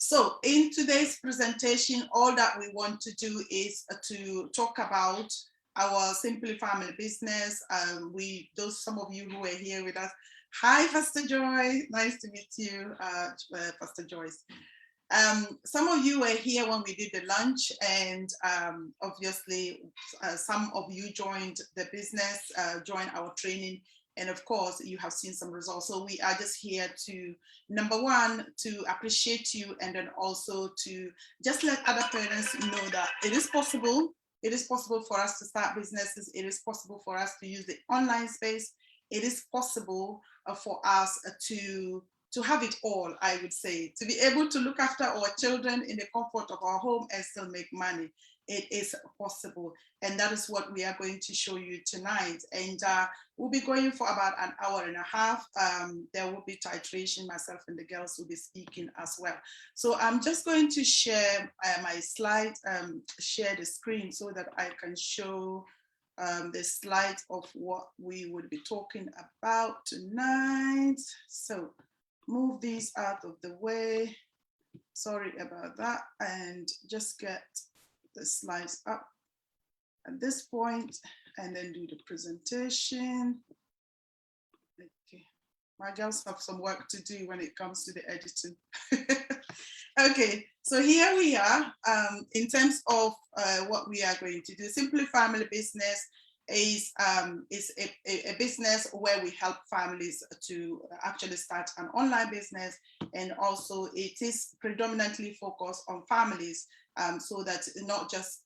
So in today's presentation, all that we want to do is to talk about our Simply Family business. Some of you who are here with us. Hi, Pastor Joy. Nice to meet you, Pastor Joyce. Some of you were here when we did the lunch, and obviously some of you joined the business, joined our training, and of course you have seen some results. So we are just here to, number one, to appreciate you, and then also to just let other parents know that it is possible. It is possible for us to start businesses. It is possible for us to use the online space. It is possible for us to have it all, I would say, to be able to look after our children in the comfort of our home and still make money. It is possible. And that is what we are going to show you tonight. And we'll be going for about an hour and a half. There will be titration. Myself and the girls will be speaking as well. So I'm just going to share my slide, share the screen so that I can show the slides of what we would be talking about tonight. So move these out of the way. Sorry about that. And just get the slides up at this point and then do the presentation. Okay, my girls have some work to do when it comes to the editing. Okay, so here we are in terms of what we are going to do. Simply Family Business is a business where we help families to actually start an online business, and also it is predominantly focused on families, so that not just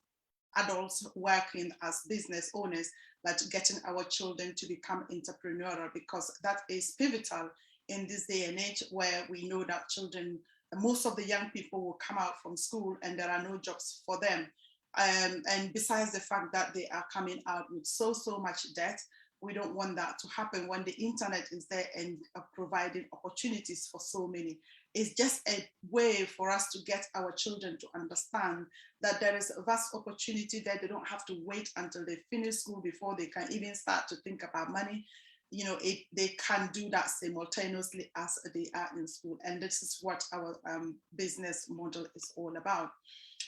adults working as business owners, but getting our children to become entrepreneurial, because that is pivotal in this day and age where we know that children, most of the young people will come out from school and there are no jobs for them. And besides the fact that they are coming out with so much debt, we don't want that to happen when the internet is there and providing opportunities for so many. It's just a way for us to get our children to understand that there is a vast opportunity there. They don't have to wait until they finish school before they can even start to think about money. You know, they can do that simultaneously as they are in school. And this is what our business model is all about.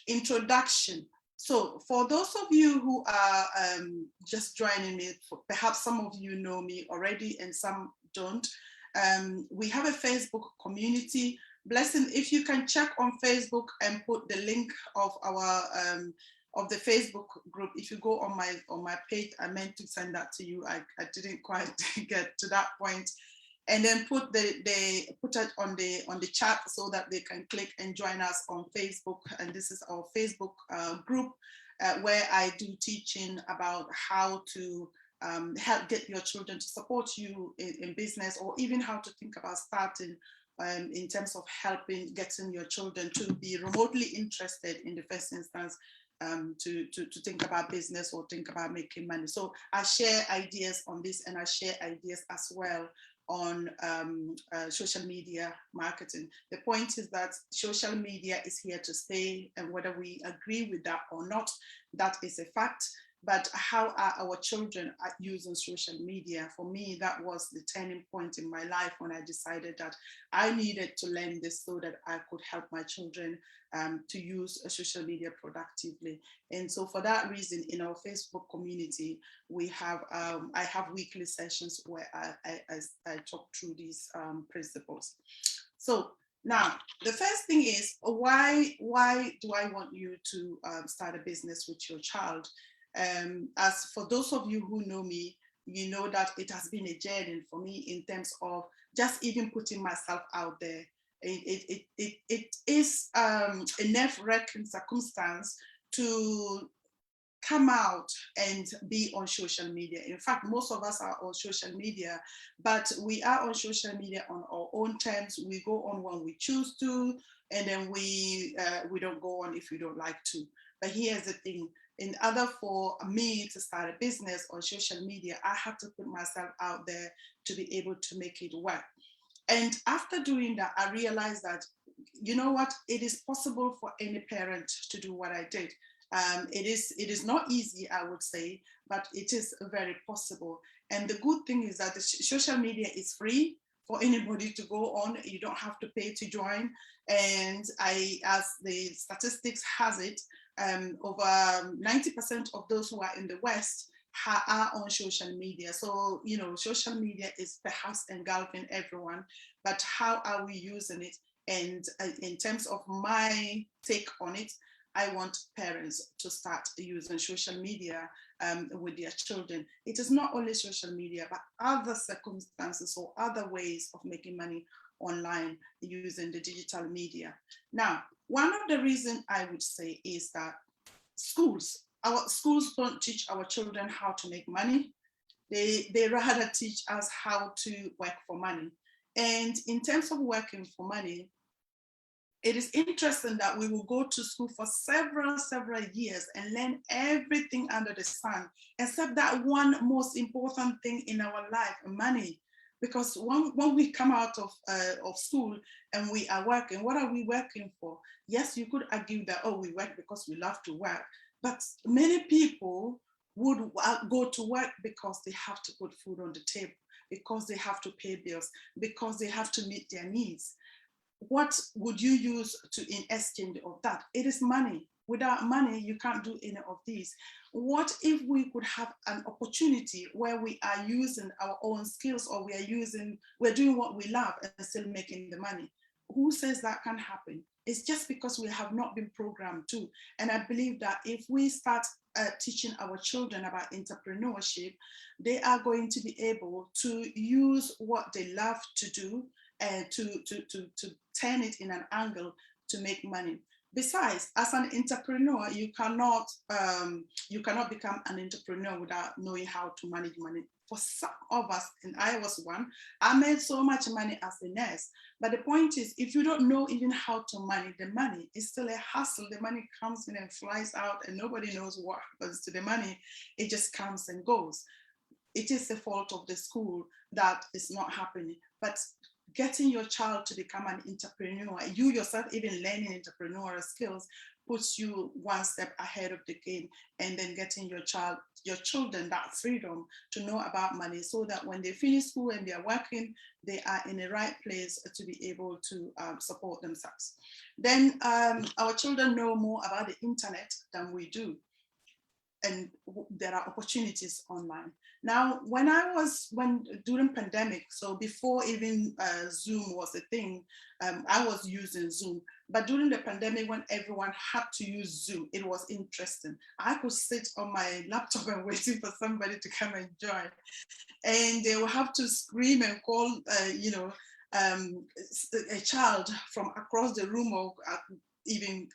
Introduction. So for those of you who are just joining me, perhaps some of you know me already and some don't. We have a Facebook community. Blessing, if you can check on Facebook and put the link of our of the Facebook group. If you go on my page, I meant to send that to you. I didn't quite get to that point. And then put it on the chat so that they can click and join us on Facebook. And this is our Facebook group where I do teaching about how to help get your children to support you in business, or even how to think about starting in terms of helping getting your children to be remotely interested in the first instance, to think about business or think about making money. So I share ideas on this, and I share ideas as well on social media marketing. The point is that social media is here to stay, and whether we agree with that or not, that is a fact. But how are our children using social media? For me, that was the turning point in my life when I decided that I needed to learn this so that I could help my children to use social media productively. And so for that reason, in our Facebook community, we have I have weekly sessions where I talk through these principles. So now, the first thing is, why do I want you to start a business with your child? As for those of you who know me, you know that it has been a journey for me in terms of just even putting myself out there. It is a nerve-wracking circumstance to come out and be on social media. In fact, most of us are on social media, but we are on social media on our own terms. We go on when we choose to, and then we don't go on if we don't like to. But here's the thing. In order for me to start a business on social media, I had to put myself out there to be able to make it work. And after doing that, I realized that, you know what, it is possible for any parent to do what I did. It is not easy, I would say, but it is very possible. And the good thing is that the social media is free. for anybody to go on. You don't have to pay to join. And as the statistics has it, over 90% of those who are in the West are on social media. So, social media is perhaps engulfing everyone, but how are we using it? And in terms of my take on it, I want parents to start using social media with their children. It is not only social media, but other circumstances or other ways of making money online using the digital media. Now, one of the reasons I would say is that our schools don't teach our children how to make money. They rather teach us how to work for money. And in terms of working for money, it is interesting that we will go to school for several years and learn everything under the sun, except that one most important thing in our life, money. Because when we come out of school and we are working, what are we working for? Yes, you could argue that, oh, we work because we love to work. But many people would go to work because they have to put food on the table, because they have to pay bills, because they have to meet their needs. What would you use in exchange of that? It is money. Without money, you can't do any of these. What if we could have an opportunity where we are using our own skills, or we're doing what we love and still making the money? Who says that can happen? It's just because we have not been programmed to. And I believe that if we start teaching our children about entrepreneurship, they are going to be able to use what they love to do and to turn it in an angle to make money. Besides, as an entrepreneur, you cannot become an entrepreneur without knowing how to manage money. For some of us, and I was one, I made so much money as a nurse. But the point is, if you don't know even how to manage the money, it's still a hassle. The money comes in and flies out, and nobody knows what happens to the money. It just comes and goes. It is the fault of the school that is not happening. But getting your child to become an entrepreneur, you yourself even learning entrepreneurial skills, puts you one step ahead of the game. And then getting your children that freedom to know about money, so that when they finish school and they are working, they are in the right place to be able to support themselves. Then our children know more about the internet than we do. And there are opportunities online. Now, during pandemic, so before even Zoom was a thing, I was using Zoom. But during the pandemic, when everyone had to use Zoom, it was interesting. I could sit on my laptop and waiting for somebody to come and join. And they will have to scream and call, a child from across the room, or even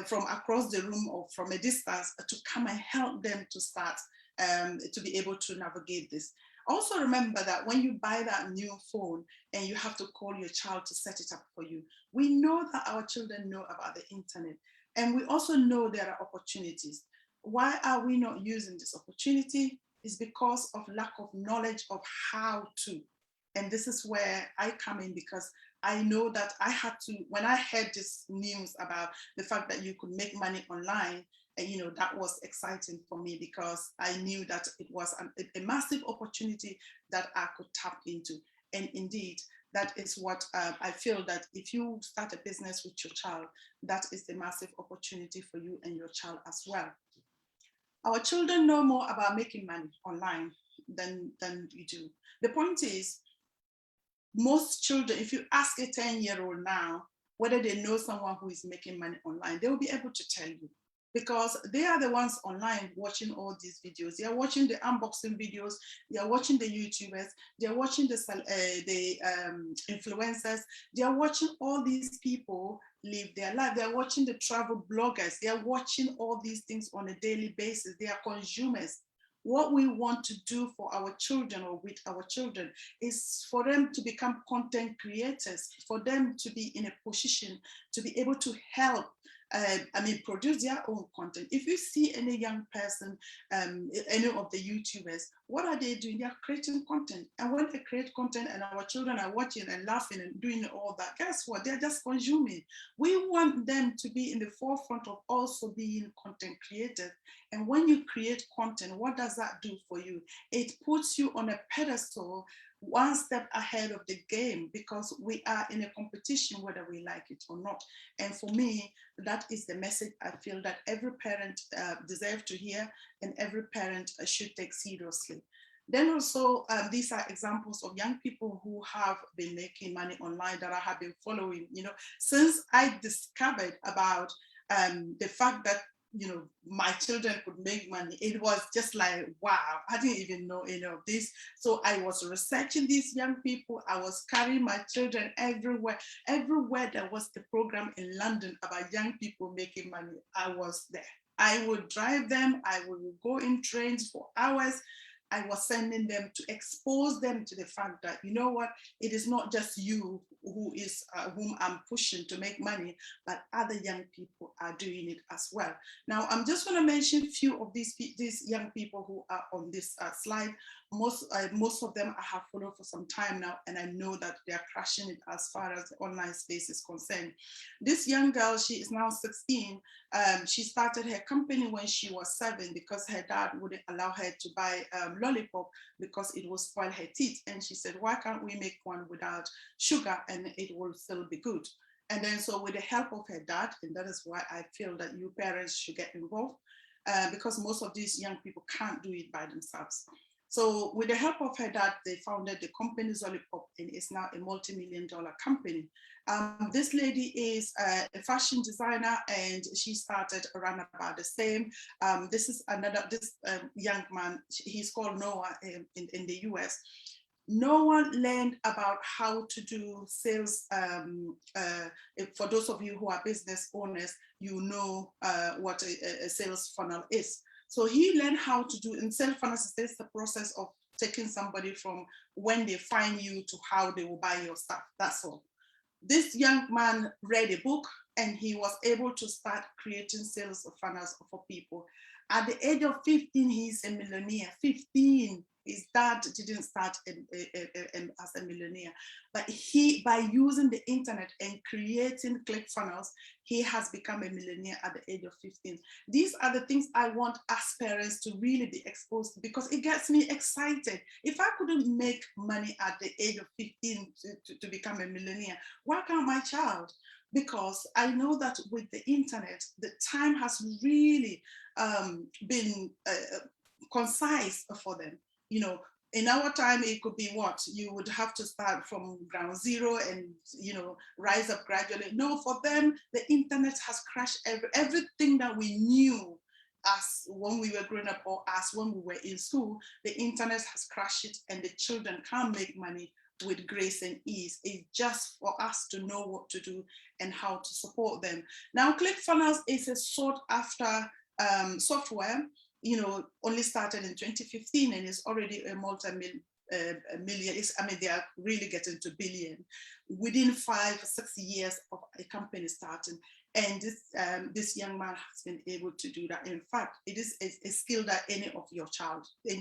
from across the room or from a distance, to come and help them to start to be able to navigate this. Also remember that when you buy that new phone and you have to call your child to set it up for you, we know that our children know about the internet, and we also know there are opportunities. Why are we not using this opportunity? It's because of lack of knowledge of how to. And this is where I come in, because I know that I had to, when I heard this news about the fact that you could make money online, and that was exciting for me, because I knew that it was a massive opportunity that I could tap into. And indeed, that is what I feel, that if you start a business with your child, that is the massive opportunity for you and your child as well. Our children know more about making money online than we do. The point is, most children, if you ask a 10-year-old now whether they know someone who is making money online, they will be able to tell you, because they are the ones online watching all these videos. They are watching the unboxing videos, they are watching the YouTubers, they are watching the influencers, they are watching all these people live their life, they are watching the travel bloggers, they are watching all these things on a daily basis. They are consumers. What we want to do for our children, or with our children, is for them to become content creators, for them to be in a position to be able to help produce their own content. If you see any young person, any of the YouTubers, what are they doing? They are creating content. And when they create content and our children are watching and laughing and doing all that, guess what? They're just consuming. We want them to be in the forefront of also being content creators. And when you create content, what does that do for you? It puts you on a pedestal one step ahead of the game, because we are in a competition whether we like it or not. And for me, that is the message I feel that every parent deserves to hear, and every parent should take seriously. Then also, these are examples of young people who have been making money online that I have been following. Since I discovered about the fact that my children could make money, it was just like, wow, I didn't even know any of this. So I was researching these young people. I was carrying my children everywhere. Everywhere there was the program in London about young people making money, I was there. I would drive them. I would go in trains for hours. I was sending them to expose them to the fact that, you know what, it is not just you whom I'm pushing to make money, but other young people are doing it as well. Now, I'm just going to mention a few of these young people who are on this slide. Most of them I have followed for some time now, and I know that they are crushing it as far as the online space is concerned. This young girl, she is now 16. She started her company when she was 7 because her dad wouldn't allow her to buy lollipop because it will spoil her teeth. And she said, why can't we make one without sugar and it will still be good? And then so with the help of her dad, and that is why I feel that you parents should get involved, because most of these young people can't do it by themselves. So with the help of her dad, they founded the company Zollipop, and it's now a multi-million-dollar company. This lady is a fashion designer, and she started around about the same. This is this young man, he's called Noah in the US. No one learned about how to do sales. For those of you who are business owners, you know what a sales funnel is. So he learned how to do, in sales funnels, is the process of taking somebody from when they find you to how they will buy your stuff. That's all. This young man read a book, and he was able to start creating sales funnels for people. At the age of 15, he's a millionaire. 15. His dad didn't start as a millionaire, but by using the internet and creating click funnels, he has become a millionaire at the age of 15. These are the things I want us parents to really be exposed to, because it gets me excited. If I couldn't make money at the age of 15 to become a millionaire, why can't my child? Because I know that with the internet, the time has really been concise for them. In our time, it could be what? You would have to start from ground zero and, rise up gradually. No, for them, the internet has crashed everything that we knew as when we were growing up or as when we were in school. The internet has crashed it, and the children can't make money with grace and ease. It's just for us to know what to do and how to support them. Now, ClickFunnels is a sought after software, only started in 2015 and is already a multi-million. They are really getting to billion within 5-6 years of a company starting. And this young man has been able to do that. In fact, it is a skill that any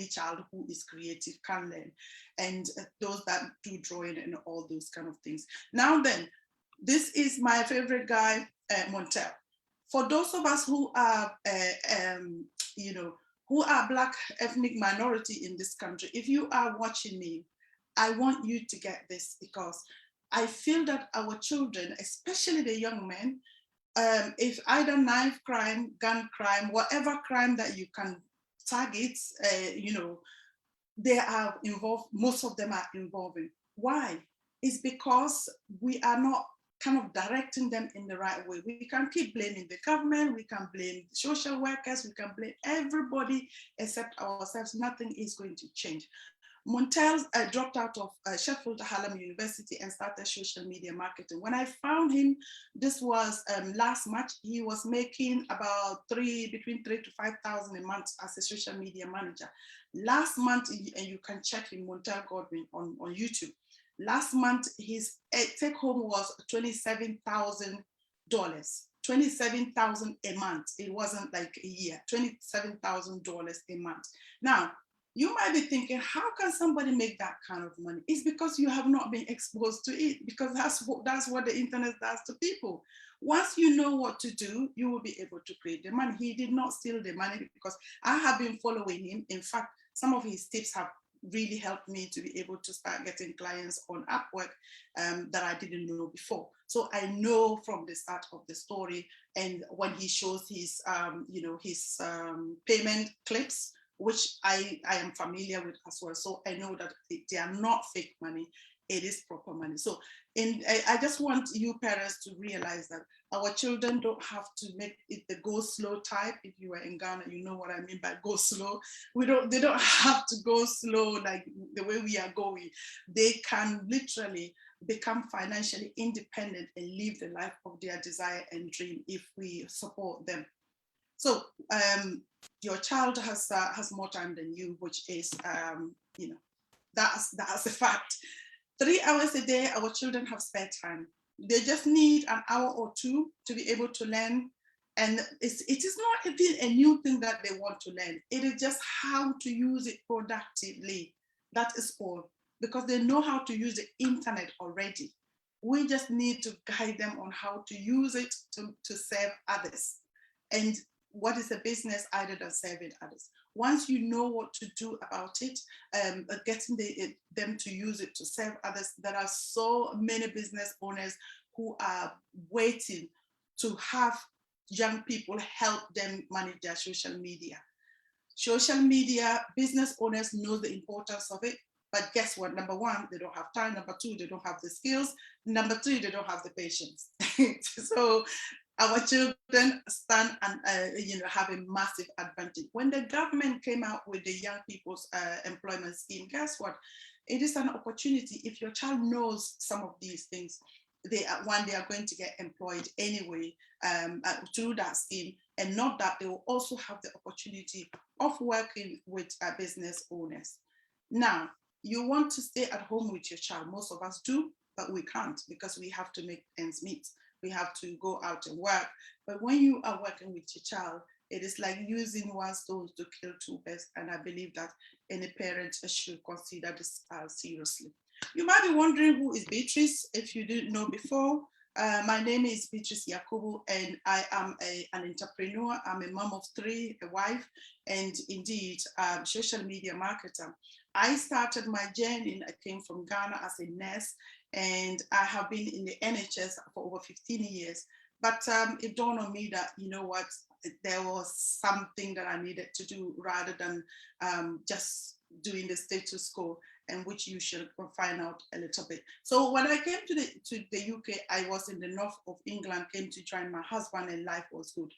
child who is creative can learn. And those that do drawing and all those kind of things. Now then, this is my favorite guy, Montel. For those of us who are, who are Black ethnic minority in this country, if you are watching me, I want you to get this, because I feel that our children, especially the young men, if either knife crime, gun crime, whatever crime that you can target, they are involved, most of them are involving. Why? It's because we are not kind of directing them in the right way. We can keep blaming the government, we can blame social workers, we can blame everybody except ourselves. Nothing is going to change. Montel dropped out of Sheffield Hallam University and started social media marketing. When I found him, this was last March, he was making about between 3,000 to 5,000 a month as a social media manager. Last month, and you can check him, Montel Godwin on YouTube. Last month, his take home was $27,000. $27,000 a month. It wasn't like a year, $27,000 a month. Now, you might be thinking, how can somebody make that kind of money? It's because you have not been exposed to it, because that's what the internet does to people. Once you know what to do, you will be able to create the money. He did not steal the money, because I have been following him. In fact, some of his tips have really helped me to be able to start getting clients on Upwork that I didn't know before. So I know from the start of the story, and when he shows his, his payment clips, which I am familiar with as well. So I know that they are not fake money, it is proper money. So I just want you parents to realize that our children don't have to make it the go slow type. If you are in Ghana, you know what I mean by go slow. They don't have to go slow like the way we are going. They can literally become financially independent and live the life of their desire and dream if we support them. So your child has more time than you, which is that's a fact. 3 hours a day, our children have spare time. They just need an hour or two to be able to learn. And it is not even a new thing that they want to learn. It is just how to use it productively. That is all. Because they know how to use the internet already. We just need to guide them on how to use it to serve others. And what is a business other than serving others? Once you know what to do about it, getting them to use it to serve others, there are so many business owners who are waiting to have young people help them manage their social media. Social media, business owners know the importance of it, but guess what? Number one, they don't have time. Number two, they don't have the skills. Number three, they don't have the patience. So our children stand and have a massive advantage. When the government came out with the young people's employment scheme, guess what? It is an opportunity. If your child knows some of these things, they are going to get employed anyway through that scheme, and not that they will also have the opportunity of working with business owners. Now, you want to stay at home with your child. Most of us do, but we can't because we have to make ends meet. We have to go out and work. But when you are working with your child, it is like using one stone to kill two birds. And I believe that any parent should consider this seriously. You might be wondering who is Beatrice if you didn't know before. My name is Beatrice Yakubu, and I am an entrepreneur. I'm a mom of three, a wife, and indeed social media marketer. I started my journey. I came from Ghana as a nurse, and I have been in the NHS for over 15 years. But it dawned on me that, you know what, there was something that I needed to do rather than just doing the status quo, and which you should find out a little bit. So when I came to the UK, I was in the north of England, came to join my husband, and life was good.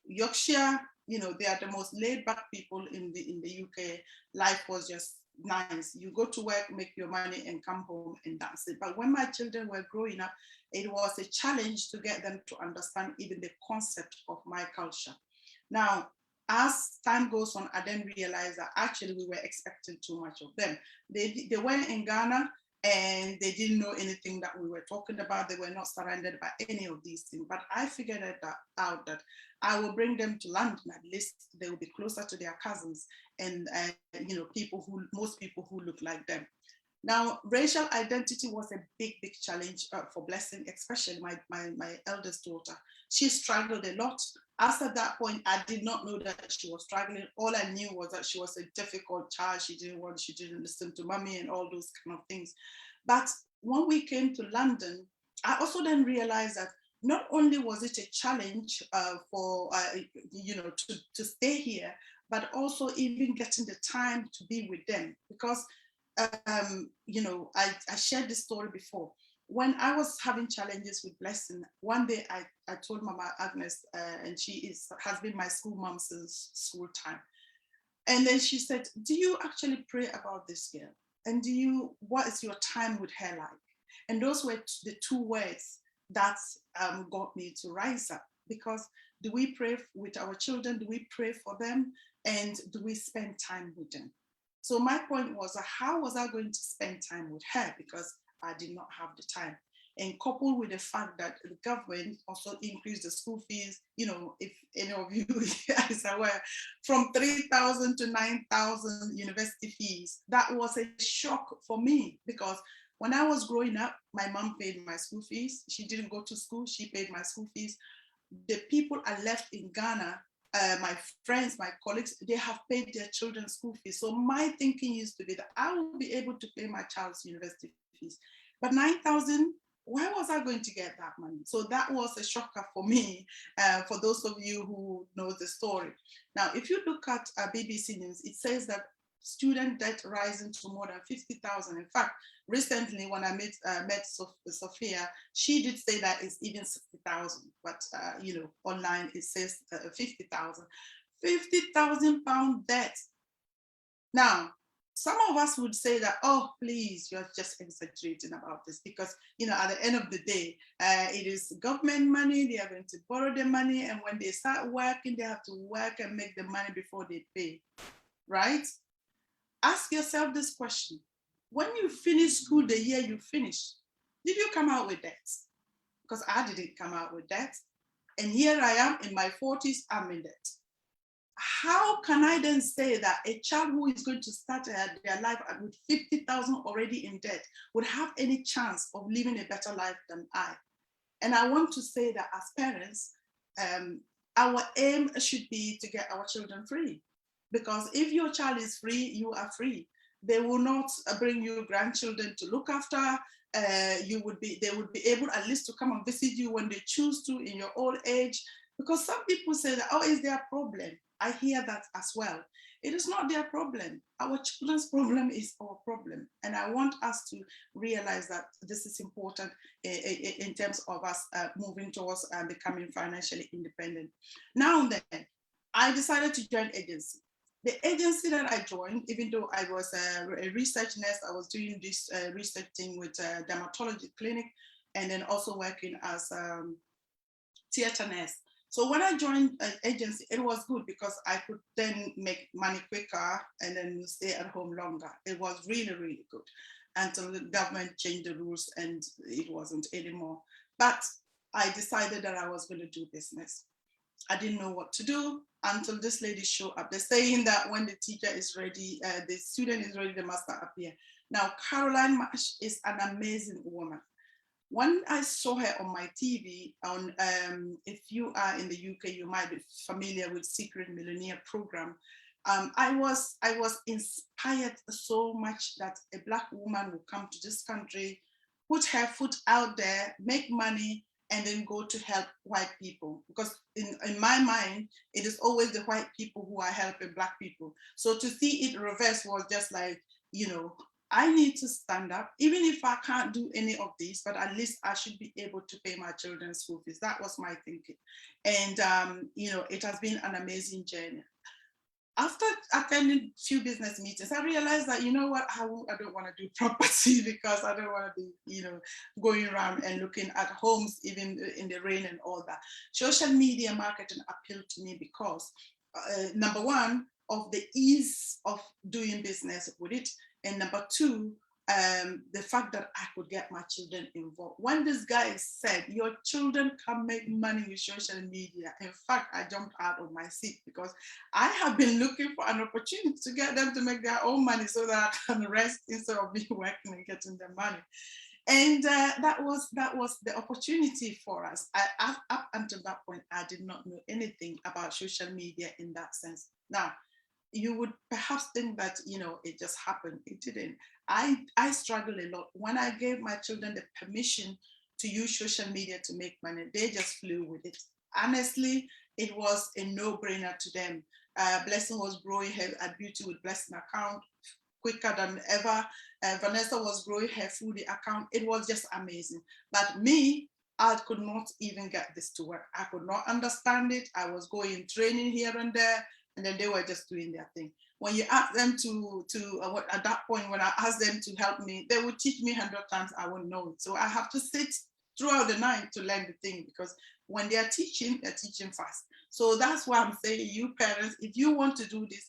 Yorkshire, they are the most laid back people in the UK. Life was just nice. You go to work, make your money, and come home, and that's it. But when my children were growing up, it was a challenge to get them to understand even the concept of my culture. Now, as time goes on, I then realized that actually we were expecting too much of them. They were in Ghana and they didn't know anything that we were talking about. They were not surrounded by any of these things. But I figured out that I will bring them to London. At least they will be closer to their cousins and most people who look like them. Now, racial identity was a big challenge for Blessing, especially my eldest daughter. She struggled a lot. As at that point, I did not know that she was struggling. All I knew was that she was a difficult child. She didn't listen to mommy and all those kind of things. But when we came to London, I also then realized that not only was it a challenge to stay here, but also even getting the time to be with them, because I shared this story before. When I was having challenges with Blessing, one day I told Mama Agnes, and she has been my school mom since school time. And then she said, do you actually pray about this girl? And what is your time with her like? And those were the two words that got me to rise up. Because do we pray with our children? Do we pray for them? And do we spend time with them? So my point was, how was I going to spend time with her? Because I did not have the time. And coupled with the fact that the government also increased the school fees, if any of you is aware, from 3,000 to 9,000 university fees, that was a shock for me, because when I was growing up, my mom paid my school fees. She didn't go to school, she paid my school fees. The people I left in Ghana my friends, my colleagues, they have paid their children's school fees. So my thinking used to be that I will be able to pay my child's university fees. But 9,000, where was I going to get that money? So that was a shocker for me, for those of you who know the story. Now, if you look at BBC News, it says that student debt rising to more than 50,000. In fact, recently when I met Sophia, she did say that it's even 60,000, but online it says 50,000. 50,000 pound debt. Now, some of us would say that, oh, please, you're just exaggerating about this because, at the end of the day, it is government money. They are going to borrow the money. And when they start working, they have to work and make the money before they pay, right? Ask yourself this question. When you finish school the year you finish, did you come out with debt? Because I didn't come out with debt. And here I am in my 40s, I'm in debt. How can I then say that a child who is going to start their life with 50,000 already in debt would have any chance of living a better life than I? And I want to say that as parents, our aim should be to get our children free. Because if your child is free, you are free. They will not bring you grandchildren to look after. They would be able at least to come and visit you when they choose to in your old age. Because some people say that, oh, is there a problem? I hear that as well. It is not their problem. Our children's problem is our problem. And I want us to realize that this is important in terms of us moving towards becoming financially independent. Now then, I decided to join agency. The agency that I joined, even though I was a research nurse, I was doing this research thing with a dermatology clinic and then also working as theater nurse. So when I joined an agency, it was good because I could then make money quicker and then stay at home longer. It was really, really good until the government changed the rules and it wasn't anymore. But I decided that I was going to do business. I didn't know what to do until this lady showed up. They're saying that when the teacher is ready, the student is ready, the master appear. Now, Caroline Marsh is an amazing woman. When I saw her on my TV, if you are in the UK, you might be familiar with Secret Millionaire program. I was inspired so much that a Black woman will come to this country, put her foot out there, make money, and then go to help white people. Because in my mind, it is always the white people who are helping Black people. So to see it reverse was just like, I need to stand up, even if I can't do any of these, but at least I should be able to pay my children's school fees. That was my thinking. And, it has been an amazing journey. After attending a few business meetings, I realized that, you know what, I don't want to do property because I don't want to be, going around and looking at homes, even in the rain and all that. Social media marketing appealed to me because, number one, of the ease of doing business with it. And number two, the fact that I could get my children involved. When this guy said, your children can make money with social media, in fact, I jumped out of my seat because I have been looking for an opportunity to get them to make their own money so that I can rest instead of me working and getting the money. And that was the opportunity for us. Up until that point, I did not know anything about social media in that sense. Now, you would perhaps think that, it just happened. It didn't. I struggle a lot. When I gave my children the permission to use social media to make money, they just flew with it. Honestly, it was a no-brainer to them. Blessing was growing her Beauty with Blessing account quicker than ever. Vanessa was growing her foodie account. It was just amazing. But me, I could not even get this to work. I could not understand it. I was going training here and there, and then they were just doing their thing. When you ask them at that point, when I asked them to help me, they would teach me 100 times, I wouldn't know it. So I have to sit throughout the night to learn the thing because when they're teaching fast. So that's why I'm saying, you parents, if you want to do this,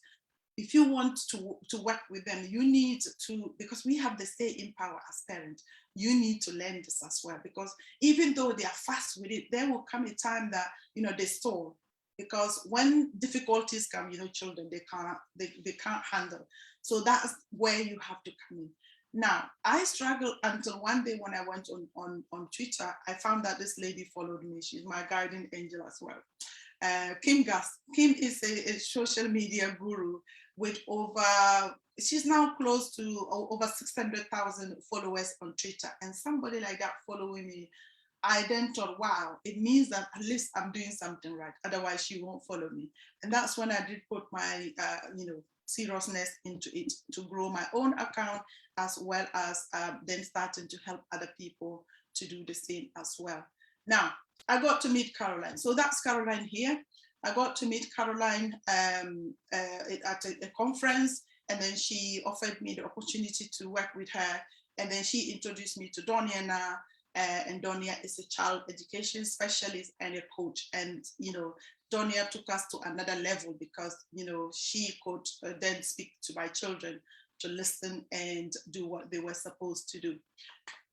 if you want to work with them, you need to, because we have the say-in power as parents, you need to learn this as well. Because even though they are fast with it, there will come a time that, they stall. Because when difficulties come, children, they can't handle. So that's where you have to come in. Now, I struggled until one day when I went on Twitter, I found that this lady followed me. She's my guardian angel as well. Kim is a social media guru with she's now close to over 600,000 followers on Twitter. And somebody like that following me, I then thought, wow, it means that at least I'm doing something right. Otherwise, she won't follow me. And that's when I did put my, seriousness into it to grow my own account, as well as then starting to help other people to do the same as well. Now, I got to meet Caroline. So that's Caroline here. I got to meet Caroline at a conference, and then she offered me the opportunity to work with her. And then she introduced me to Donia now. And Donia is a child education specialist and a coach. And, Donia took us to another level because, she could then speak to my children to listen and do what they were supposed to do.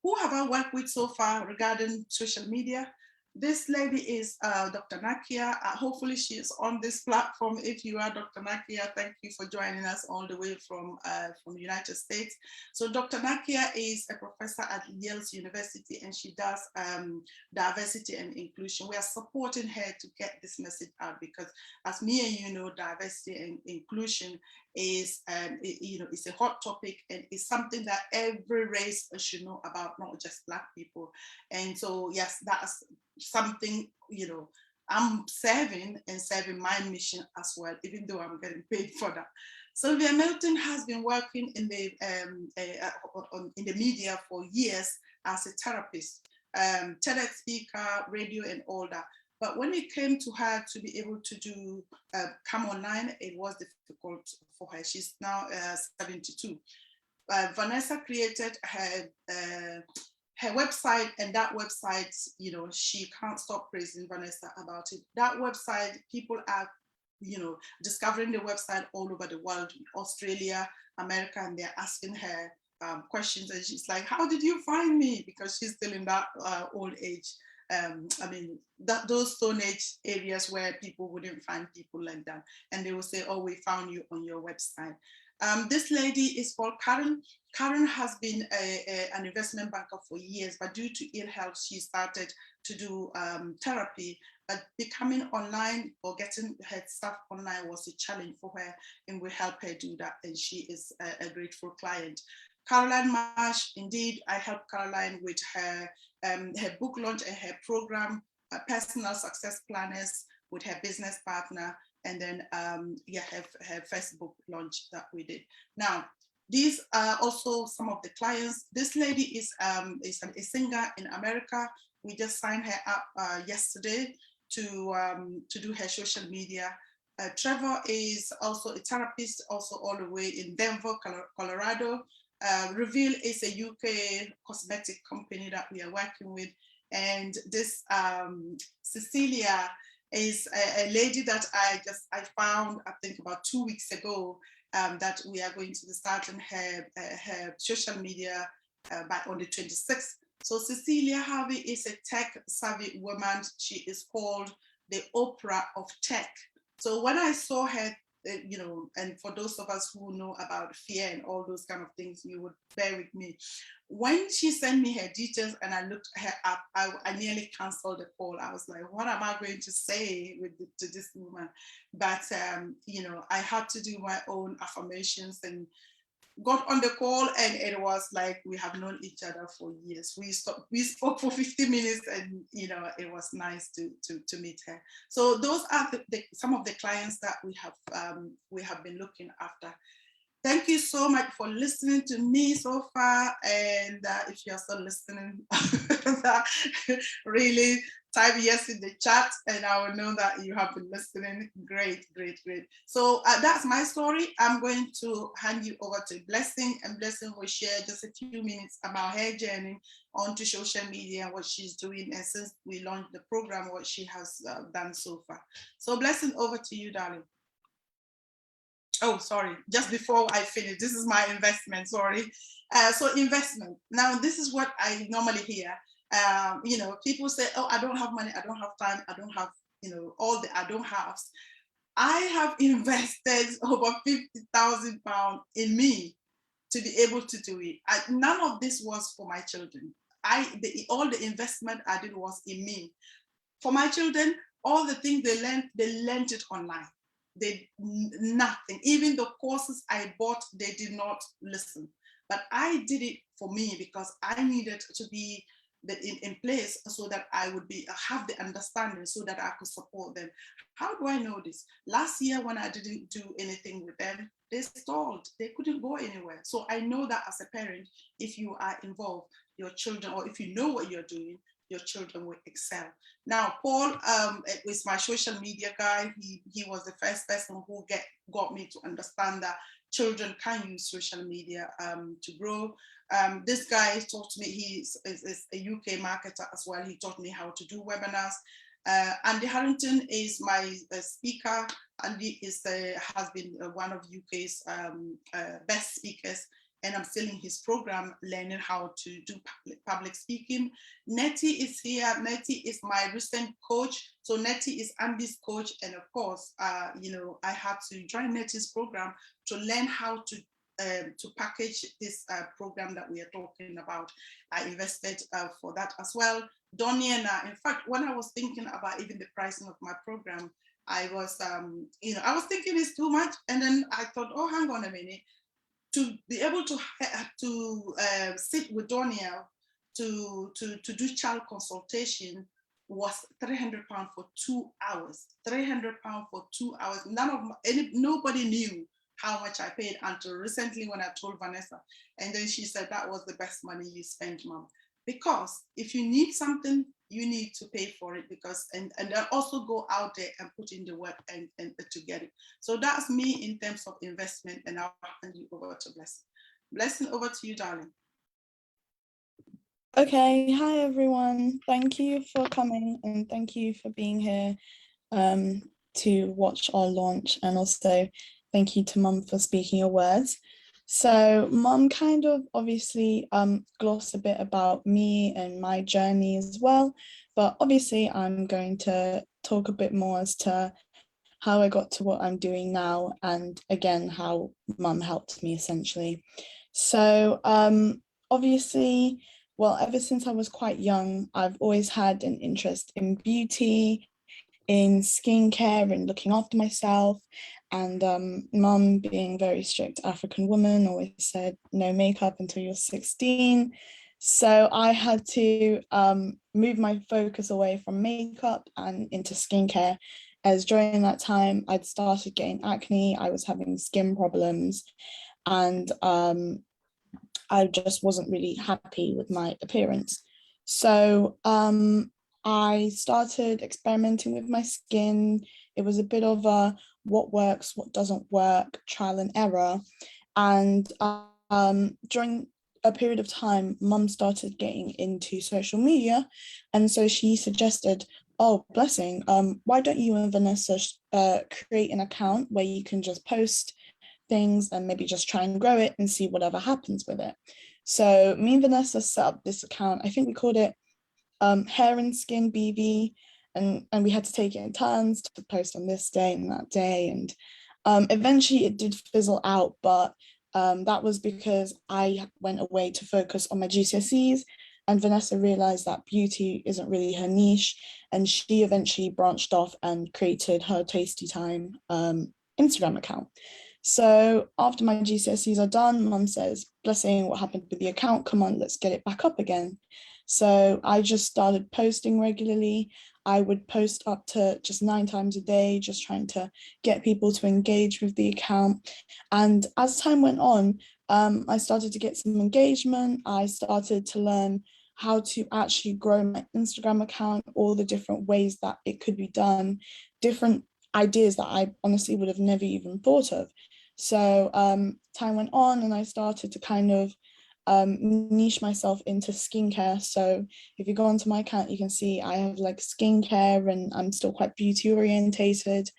Who have I worked with so far regarding social media? This lady is Dr. Nakia. Hopefully she is on this platform. If you are Dr. Nakia, thank you for joining us all the way from the United States. So Dr. Nakia is a professor at Yale's University, and she does diversity and inclusion. We are supporting her to get this message out because, as me and you know, diversity and inclusion is it's a hot topic, and it's something that every race should know about, not just Black people. And so yes, that's something I'm serving my mission as well, even though I'm getting paid for that. Sylvia Milton has been working in the media for years as a therapist, TEDx speaker, radio, and all that. But when it came to her to be able to do come online, it was difficult for her. She's now 72. Vanessa created her website, and that website, she can't stop praising Vanessa about it. That website, people are, discovering the website all over the world, Australia, America, and they're asking her questions, and she's like, how did you find me? Because she's still in that old age. Those Stone Age areas where people wouldn't find people like that. And they will say, oh, we found you on your website. This lady is called Karen. Karen has been an investment banker for years, but due to ill health, she started to do therapy. But becoming online or getting her stuff online was a challenge for her, and we help her do that. And she is a grateful client. Caroline Marsh, indeed, I helped Caroline with her book launch and her program, Personal Success Planners, with her business partner, and then her Facebook launch that we did. Now, these are also some of the clients. This lady is a singer in America. We just signed her up yesterday to do her social media. Trevor is also a therapist, also all the way in Denver, Colorado. Reveal is a UK cosmetic company that we are working with. And this Cecilia is a lady that I found, I think about 2 weeks ago, that we are going to be starting her social media on the 26th. So Cecilia Harvey is a tech savvy woman. She is called the Oprah of tech. So when I saw her, and for those of us who know about fear and all those kind of things, you would bear with me. When she sent me her details and I looked her up, I nearly canceled the call. I was like, what am I going to say to this woman? But, I had to do my own affirmations and got on the call, and it was like we have known each other for years. We spoke for 50 minutes, and it was nice to meet her. So those are some of the clients that we have been looking after. Thank you so much for listening to me so far. And if you're still listening, really type yes in the chat, and I will know that you have been listening. Great, great, great. So that's my story. I'm going to hand you over to Blessing, and Blessing will share just a few minutes about her journey onto social media, what she's doing, and since we launched the program, what she has done so far. So Blessing, over to you, darling. Oh, sorry, just before I finish, this is my investment, sorry. So investment, now this is what I normally hear. People say, oh, I don't have money, I don't have time, I don't have, all the I don't have. I have invested over £50,000 in me to be able to do it. None of this was for my children. All the investment I did was in me. For my children, all the things they learned it online. Nothing. Even the courses I bought, they did not listen. But I did it for me because I needed to be in place so that I would have the understanding so that I could support them. How do I know this? Last year when I didn't do anything with them, they stalled. They couldn't go anywhere. So I know that as a parent, if you are involved, your children, or if you know what you're doing, your children will excel. Now, Paul is my social media guy. He was the first person who got me to understand that children can use social media to grow. This guy taught me, he is a UK marketer as well. He taught me how to do webinars. Andy Harrington is my speaker. Andy has been one of UK's best speakers, and I'm still in his program learning how to do public speaking. Nettie is here. Nettie is my recent coach. So Nettie is Andy's coach. And of course, you know, I had to join Nettie's program to learn how to package this program that we are talking about. I invested for that as well. Doniana, in fact, when I was thinking about even the pricing of my program, I was, you know, I was thinking it's too much. And then I thought, oh, hang on a minute. To be able to sit with Donia to do child consultation was £300 for 2 hours. £300 for 2 hours. Nobody knew how much I paid until recently when I told Vanessa. And then she said, that was the best money you spent, Mom. Because if you need something, you need to pay for it, because and then also go out there and put in the work and to get it. So that's me in terms of investment, and I'll hand you over to Blessing. Blessing, over to you, darling. Okay, hi everyone. Thank you for coming and thank you for being here to watch our launch, and also thank you to Mum for speaking your words. So Mum kind of obviously glossed a bit about me and my journey as well, but obviously I'm going to talk a bit more as to how I got to what I'm doing now, and again how Mum helped me essentially. So obviously, well, ever since I was quite young, I've always had an interest in beauty, in skincare and looking after myself. And Mum, being a very strict African woman, always said no makeup until you're 16. So I had to move my focus away from makeup and into skincare, as during that time I'd started getting acne, I was having skin problems, and I just wasn't really happy with my appearance. So I started experimenting with my skin. It was a bit of a what works, what doesn't work, trial and error. And during a period of time, Mum started getting into social media. And so she suggested, oh, Blessing, why don't you and Vanessa create an account where you can just post things and maybe just try and grow it and see whatever happens with it. So me and Vanessa set up this account. I think we called it Hair and Skin BV, and we had to take it in turns to post on this day and that day. And eventually it did fizzle out, but that was because I went away to focus on my GCSEs, and Vanessa realized that beauty isn't really her niche, and she eventually branched off and created her Tasty Time Instagram account. So after my GCSEs are done, Mum says, Blessing, what happened with the account? Come on, let's get it back up again. So I just started posting regularly. I would post up to just 9 times a day, just trying to get people to engage with the account. And as time went on, I started to get some engagement. I started to learn how to actually grow my Instagram account, all the different ways that it could be done, different ideas that I honestly would have never even thought of. So time went on and I started to kind of niche myself into skincare. So if you go onto my account, you can see I have like skincare, and I'm still quite beauty orientated.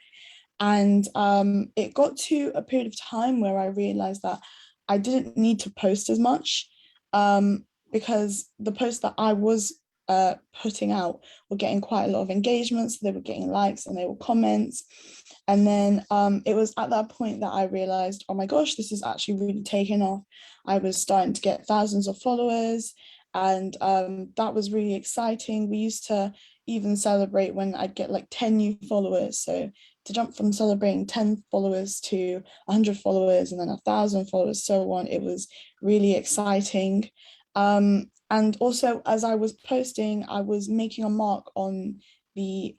And it got to a period of time where I realized that I didn't need to post as much, because the posts that I was putting out were getting quite a lot of engagements. They were getting likes and they were comments. And then it was at that point that I realized, oh my gosh, this is actually really taking off. I was starting to get thousands of followers, and that was really exciting. We used to even celebrate when I'd get like 10 new followers. So to jump from celebrating 10 followers to 100 followers and then 1,000 followers, so on, it was really exciting. And also, as I was posting, I was making a mark on the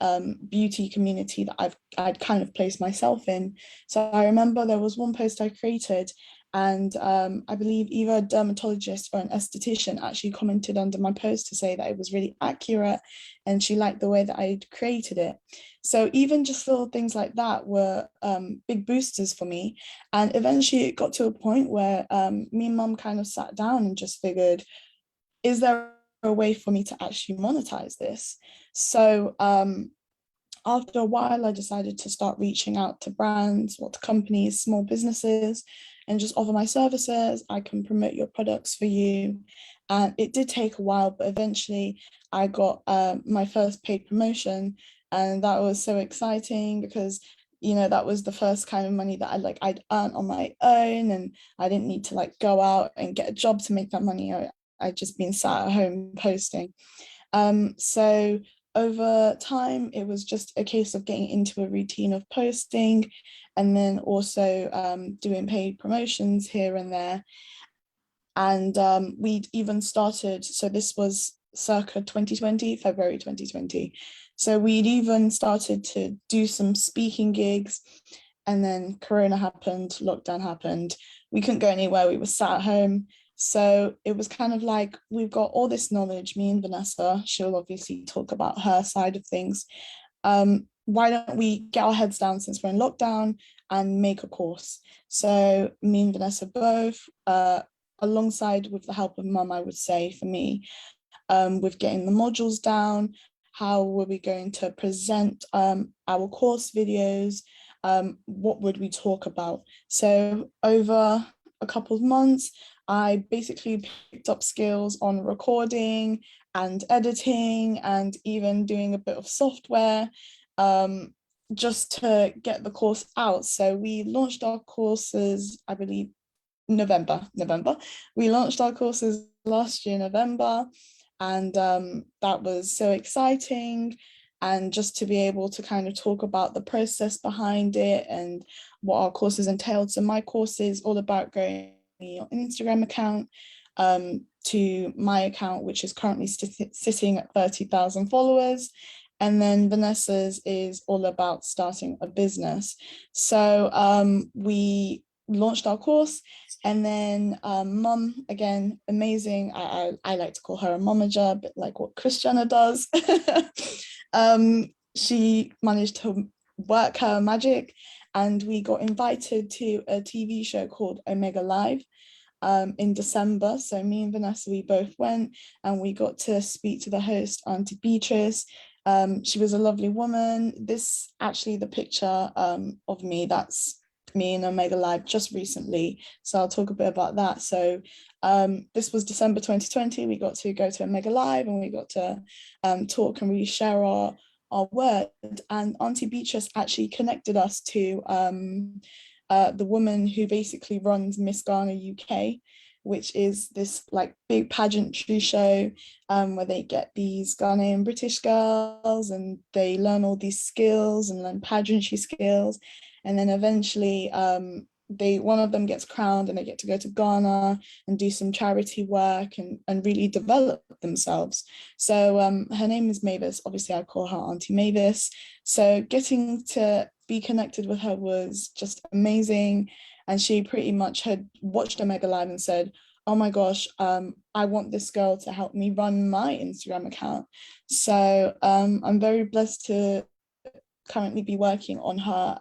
beauty community that I'd kind of placed myself in. So I remember there was one post I created, and I believe either a dermatologist or an esthetician actually commented under my post to say that it was really accurate and she liked the way that I'd created it. So even just little things like that were big boosters for me. And eventually it got to a point where me and mum kind of sat down and just figured, is there a way for me to actually monetize this? So after a while, I decided to start reaching out to brands or to companies, small businesses, and just offer my services. I can promote your products for you. And it did take a while, but eventually I got my first paid promotion. And that was so exciting because, you know, that was the first kind of money that I'd earned on my own, and I didn't need to like go out and get a job to make that money. I'd just been sat at home posting. So over time, it was just a case of getting into a routine of posting and then also doing paid promotions here and there. And we'd even started, so this was circa 2020, February 2020. So we'd even started to do some speaking gigs, and then Corona happened, lockdown happened. We couldn't go anywhere, we were sat at home. So it was kind of like, we've got all this knowledge, me and Vanessa, she'll obviously talk about her side of things. Why don't we get our heads down since we're in lockdown and make a course? So me and Vanessa both, alongside with the help of mum, I would say for me, with getting the modules down, how were we going to present our course videos, what would we talk about? So over a couple of months, I basically picked up skills on recording and editing and even doing a bit of software, just to get the course out. So we launched our courses, I believe, November. We launched our courses last year, November, and that was so exciting. And just to be able to kind of talk about the process behind it and what our courses entailed. So my course is all about growing your Instagram account to my account, which is currently sitting at 30,000 followers. And then Vanessa's is all about starting a business. So we launched our course, and then mum, again, amazing. I like to call her a momager, but like what Christiana does. She managed to work her magic, and we got invited to a TV show called Omega Live in December. So me and Vanessa, we both went, and we got to speak to the host, Auntie Beatrice. She was a lovely woman. This actually the picture of me, that's me in Omega Live just recently. So I'll talk a bit about that. So this was December 2020. We got to go to Omega Live, and we got to talk and really share our word. And Auntie Beatrice actually connected us to the woman who basically runs Miss Ghana UK, which is this like big pageantry show where they get these Ghanaian British girls and they learn all these skills and learn pageantry skills. And then eventually one of them gets crowned, and they get to go to Ghana and do some charity work and really develop themselves. So her name is Mavis. Obviously, I call her Auntie Mavis. So getting to be connected with her was just amazing. And she pretty much had watched Omega Live and said, oh my gosh, I want this girl to help me run my Instagram account. So I'm very blessed to currently be working on her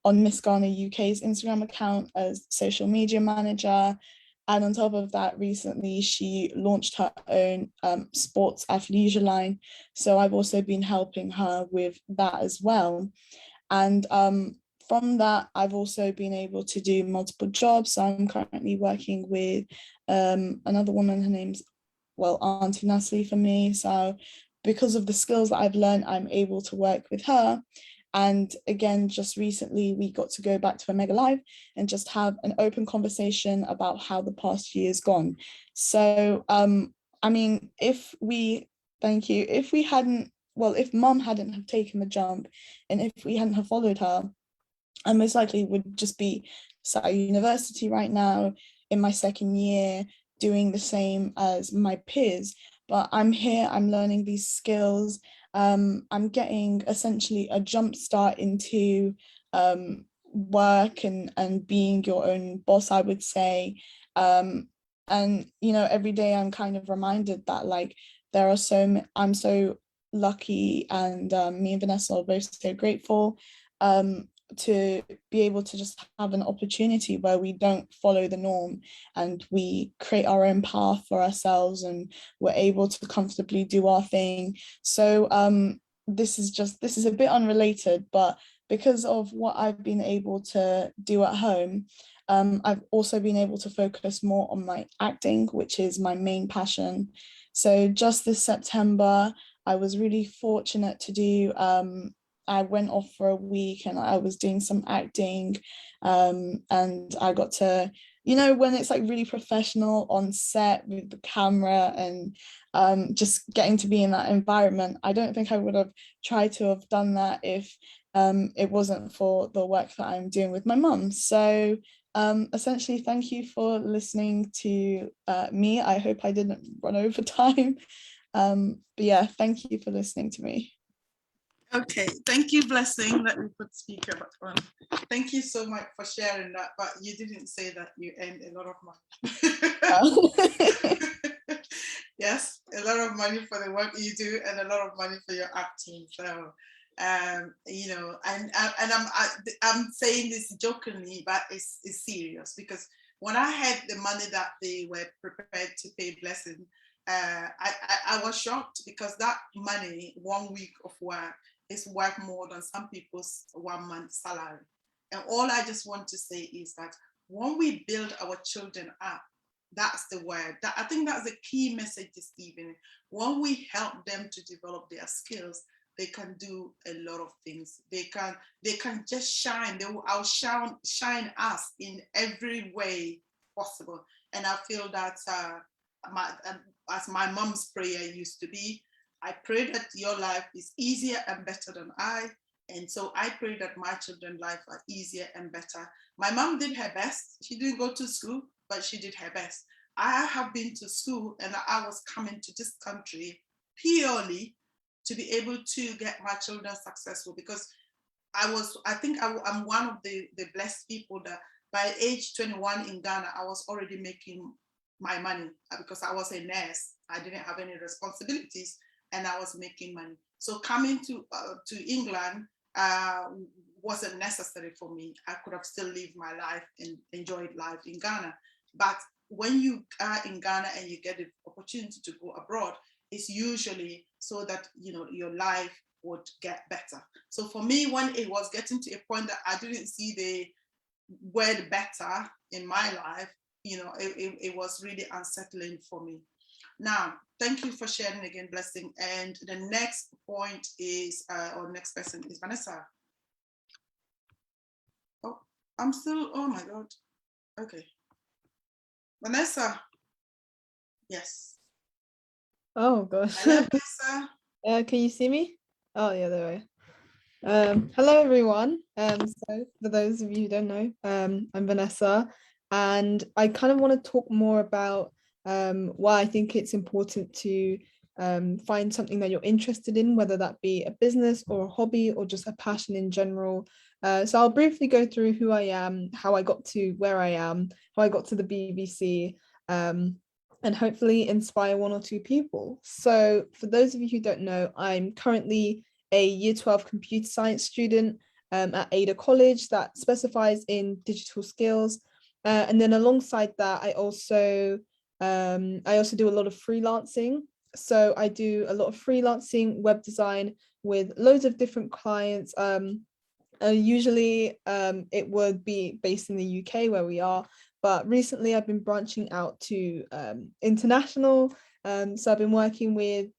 on Miss Ghana UK's Instagram account as social media manager. And on top of that, recently she launched her own sports athleisure line. So I've also been helping her with that as well. And from that, I've also been able to do multiple jobs. So I'm currently working with another woman, her name's, well, Auntie Natalie for me. So because of the skills that I've learned, I'm able to work with her. And again, just recently, we got to go back to Omega Live and just have an open conversation about how the past year's gone. So, I mean, if we hadn't well, if mum hadn't have taken the jump and if we hadn't have followed her, I most likely would just be sat at university right now in my second year doing the same as my peers. But I'm here, I'm learning these skills. I'm getting essentially a jump start into work and being your own boss, I would say. And every day I'm kind of reminded that like there are I'm so lucky, and me and Vanessa are both so grateful to be able to just have an opportunity where we don't follow the norm and we create our own path for ourselves, and we're able to comfortably do our thing. So this is a bit unrelated, but because of what I've been able to do at home, I've also been able to focus more on my acting, which is my main passion. So just this September, I was really fortunate to do I went off for a week and I was doing some acting, and I got to, when it's like really professional on set with the camera and just getting to be in that environment. I don't think I would have tried to have done that if it wasn't for the work that I'm doing with my mum. So essentially, thank you for listening to me. I hope I didn't run over time. But yeah, thank you for listening to me. Okay, thank you, Blessing. Let me put speaker on. Thank you so much for sharing that, but you didn't say that you earned a lot of money. Oh. Yes, a lot of money for the work you do and a lot of money for your acting. So, and I'm saying this jokingly, but it's serious, because when I had the money that they were prepared to pay Blessing, I was shocked, because that money, 1 week of work, is worth more than some people's 1 month salary. And all I just want to say is that when we build our children up, that's the word. I think that's the key message this evening. When we help them to develop their skills, they can do a lot of things. They can just shine. They will outshine us in every way possible. And I feel that as my mom's prayer used to be, I pray that your life is easier and better than I. And so I pray that my children's life are easier and better. My mom did her best. She didn't go to school, but she did her best. I have been to school, and I was coming to this country purely to be able to get my children successful, because I think I'm one of the blessed people that by age 21 in Ghana, I was already making my money, because I was a nurse. I didn't have any responsibilities, and I was making money. So coming to England wasn't necessary for me. I could have still lived my life and enjoyed life in Ghana. But when you are in Ghana and you get the opportunity to go abroad, it's usually so that your life would get better. So for me, when it was getting to a point that I didn't see the word better in my life, it was really unsettling for me. Now, thank you for sharing again, Blessing. And the next point is, or next person is Vanessa. Oh, oh my God. Okay. Vanessa. Yes. Oh gosh. Hello, Vanessa. Can you see me? Oh yeah, there we are. Hello everyone. So for those of you who don't know, I'm Vanessa, and I kind of want to talk more about why I think it's important to find something that you're interested in, whether that be a business or a hobby or just a passion in general. So I'll briefly go through who I am, how I got to where I am, how I got to the BBC, and hopefully inspire one or two people. So for those of you who don't know, I'm currently a Year 12 computer science student at Ada College that specifies in digital skills. And then alongside that, I also do a lot of freelancing. So I do a lot of freelancing, web design with loads of different clients. Usually it would be based in the UK where we are, but recently I've been branching out to international. So I've been working with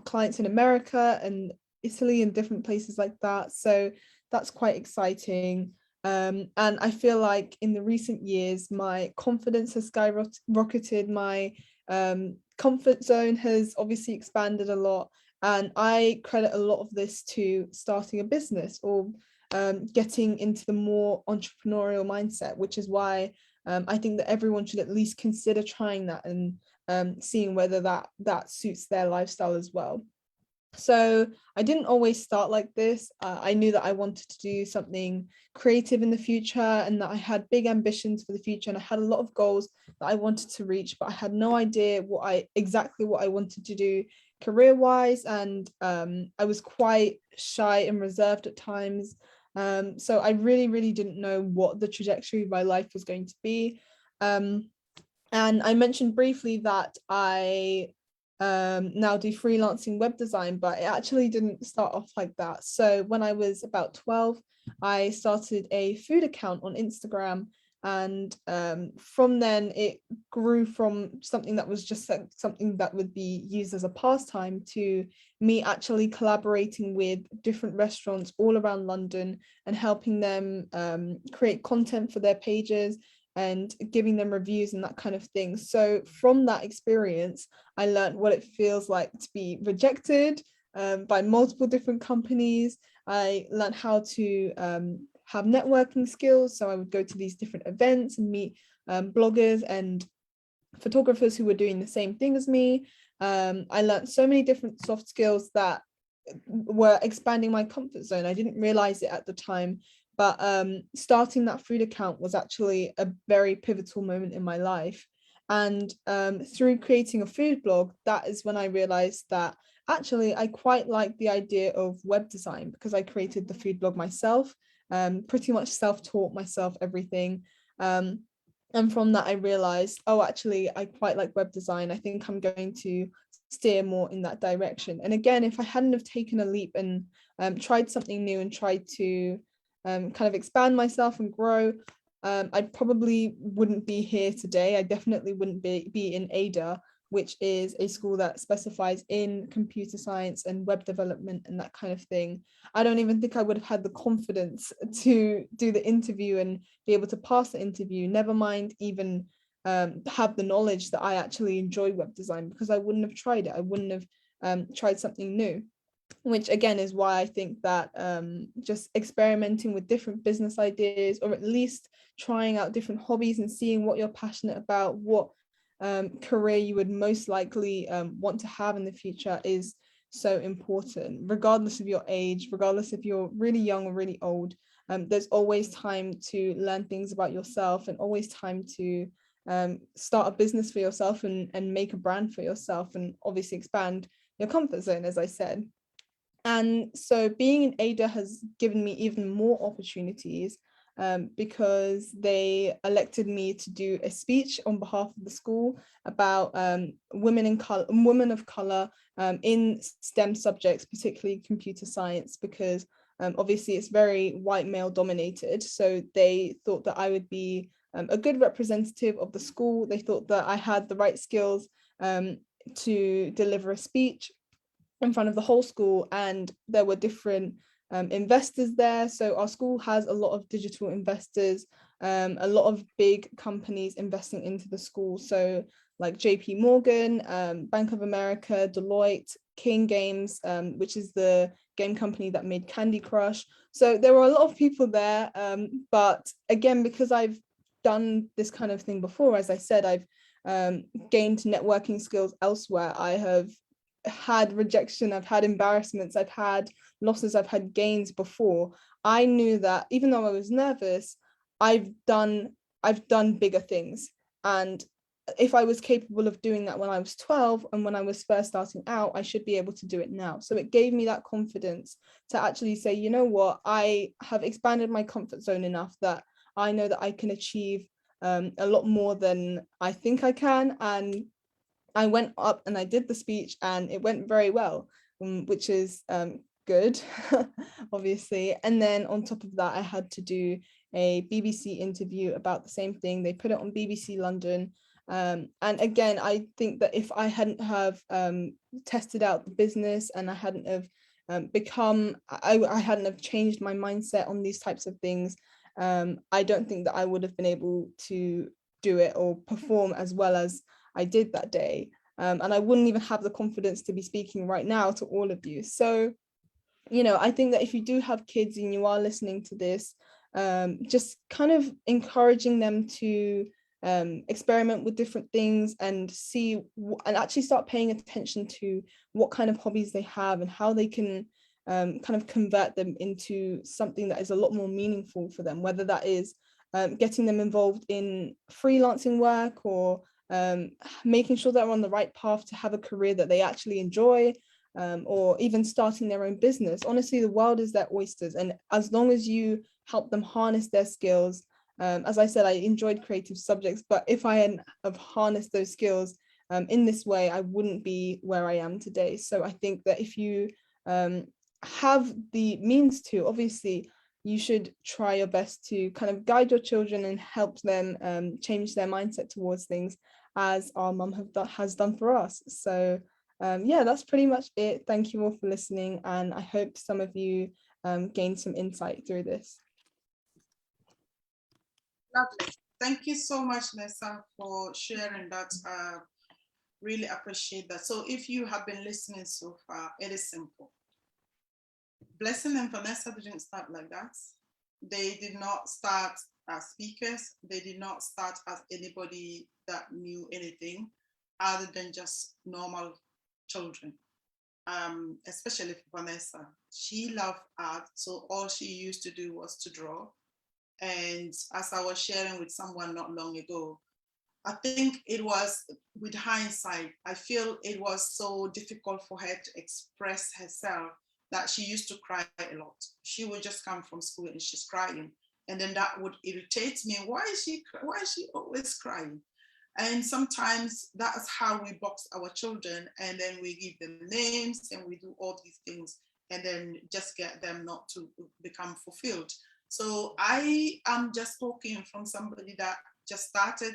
clients in America and Italy and different places like that. So that's quite exciting. And I feel like in the recent years, my confidence has skyrocketed. My comfort zone has obviously expanded a lot. And I credit a lot of this to starting a business or getting into the more entrepreneurial mindset, which is why I think that everyone should at least consider trying that and seeing whether that suits their lifestyle as well. So I didn't always start like this. I knew that I wanted to do something creative in the future and that I had big ambitions for the future, and I had a lot of goals that I wanted to reach, but I had no idea exactly what I wanted to do career-wise, and I was quite shy and reserved at times. So I really didn't know what the trajectory of my life was going to be. And I mentioned briefly that I now do freelancing web design, but it actually didn't start off like that. So when I was about 12, I started a food account on Instagram, and from then it grew from something that was just something that would be used as a pastime to me actually collaborating with different restaurants all around London and helping them create content for their pages and giving them reviews and that kind of thing. So from that experience, I learned what it feels like to be rejected by multiple different companies. I learned how to have networking skills. So I would go to these different events and meet bloggers and photographers who were doing the same thing as me. I learned so many different soft skills that were expanding my comfort zone. I didn't realize it at the time, but starting that food account was actually a very pivotal moment in my life. And through creating a food blog, that is when I realized that actually I quite like the idea of web design, because I created the food blog myself, pretty much self-taught myself everything. And from that, I realized, oh, actually, I quite like web design. I think I'm going to steer more in that direction. And again, if I hadn't have taken a leap and tried something new and tried to kind of expand myself and grow, I probably wouldn't be here today. I definitely wouldn't be in ADA, which is a school that specifies in computer science and web development and that kind of thing. I don't even think I would have had the confidence to do the interview and be able to pass the interview, never mind even have the knowledge that I actually enjoy web design, because I wouldn't have tried it. I wouldn't have tried something new, which again is why I think that just experimenting with different business ideas, or at least trying out different hobbies and seeing what you're passionate about, what career you would most likely want to have in the future, is so important, regardless of your age, regardless if you're really young or really old. There's always time to learn things about yourself, and always time to start a business for yourself and make a brand for yourself, and obviously expand your comfort zone, as I said. And so being in ADA has given me even more opportunities, because they elected me to do a speech on behalf of the school about women of color in STEM subjects, particularly computer science, because obviously it's very white male dominated. So they thought that I would be a good representative of the school. They thought that I had the right skills to deliver a speech in front of the whole school, and there were different investors there. So our school has a lot of digital investors, a lot of big companies investing into the school. So like JP Morgan, Bank of America, Deloitte, King Games, which is the game company that made Candy Crush. So there were a lot of people there. But again, because I've done this kind of thing before, as I said, I've gained networking skills elsewhere. I have had rejection, I've had embarrassments, I've had losses, I've had gains before. I knew that even though I was nervous, I've done bigger things. And if I was capable of doing that when I was 12 and when I was first starting out, I should be able to do it now. So it gave me that confidence to actually say, you know what, I have expanded my comfort zone enough that I know that I can achieve a lot more than I think I can. And I went up and I did the speech, and it went very well, which is good, obviously. And then on top of that, I had to do a BBC interview about the same thing. They put it on BBC London. And again, I think that if I hadn't have tested out the business, and I hadn't have I hadn't have changed my mindset on these types of things, I don't think that I would have been able to do it or perform as well as I did that day. and I wouldn't even have the confidence to be speaking right now to all of you. So, you know, I think that if you do have kids and you are listening to this, just kind of encouraging them to experiment with different things and see and actually start paying attention to what kind of hobbies they have and how they can kind of convert them into something that is a lot more meaningful for them, whether that is getting them involved in freelancing work or making sure they're on the right path to have a career that they actually enjoy, or even starting their own business. Honestly, the world is their oysters. And as long as you help them harness their skills, as I said, I enjoyed creative subjects, but if I hadn't have harnessed those skills in this way, I wouldn't be where I am today. So I think that if you have the means to, obviously, you should try your best to kind of guide your children and help them change their mindset towards things, as our mum has done for us. So yeah, that's pretty much it. Thank you all for listening, and I hope some of you gained some insight through this. Lovely. Thank you so much, Nessa, for sharing that. Really appreciate that. So if you have been listening so far, it is simple. Blessing and Vanessa didn't start like that. They did not start as speakers. They did not start as anybody that knew anything other than just normal children. Especially for Vanessa. She loved art, so all she used to do was to draw. And as I was sharing with someone not long ago, I think it was, with hindsight, I feel it was so difficult for her to express herself that she used to cry a lot. She would just come from school and she's crying. And then that would irritate me. Why is she always crying? And sometimes that's how we box our children, and then we give them names and we do all these things and then just get them not to become fulfilled. So I am just talking from somebody that just started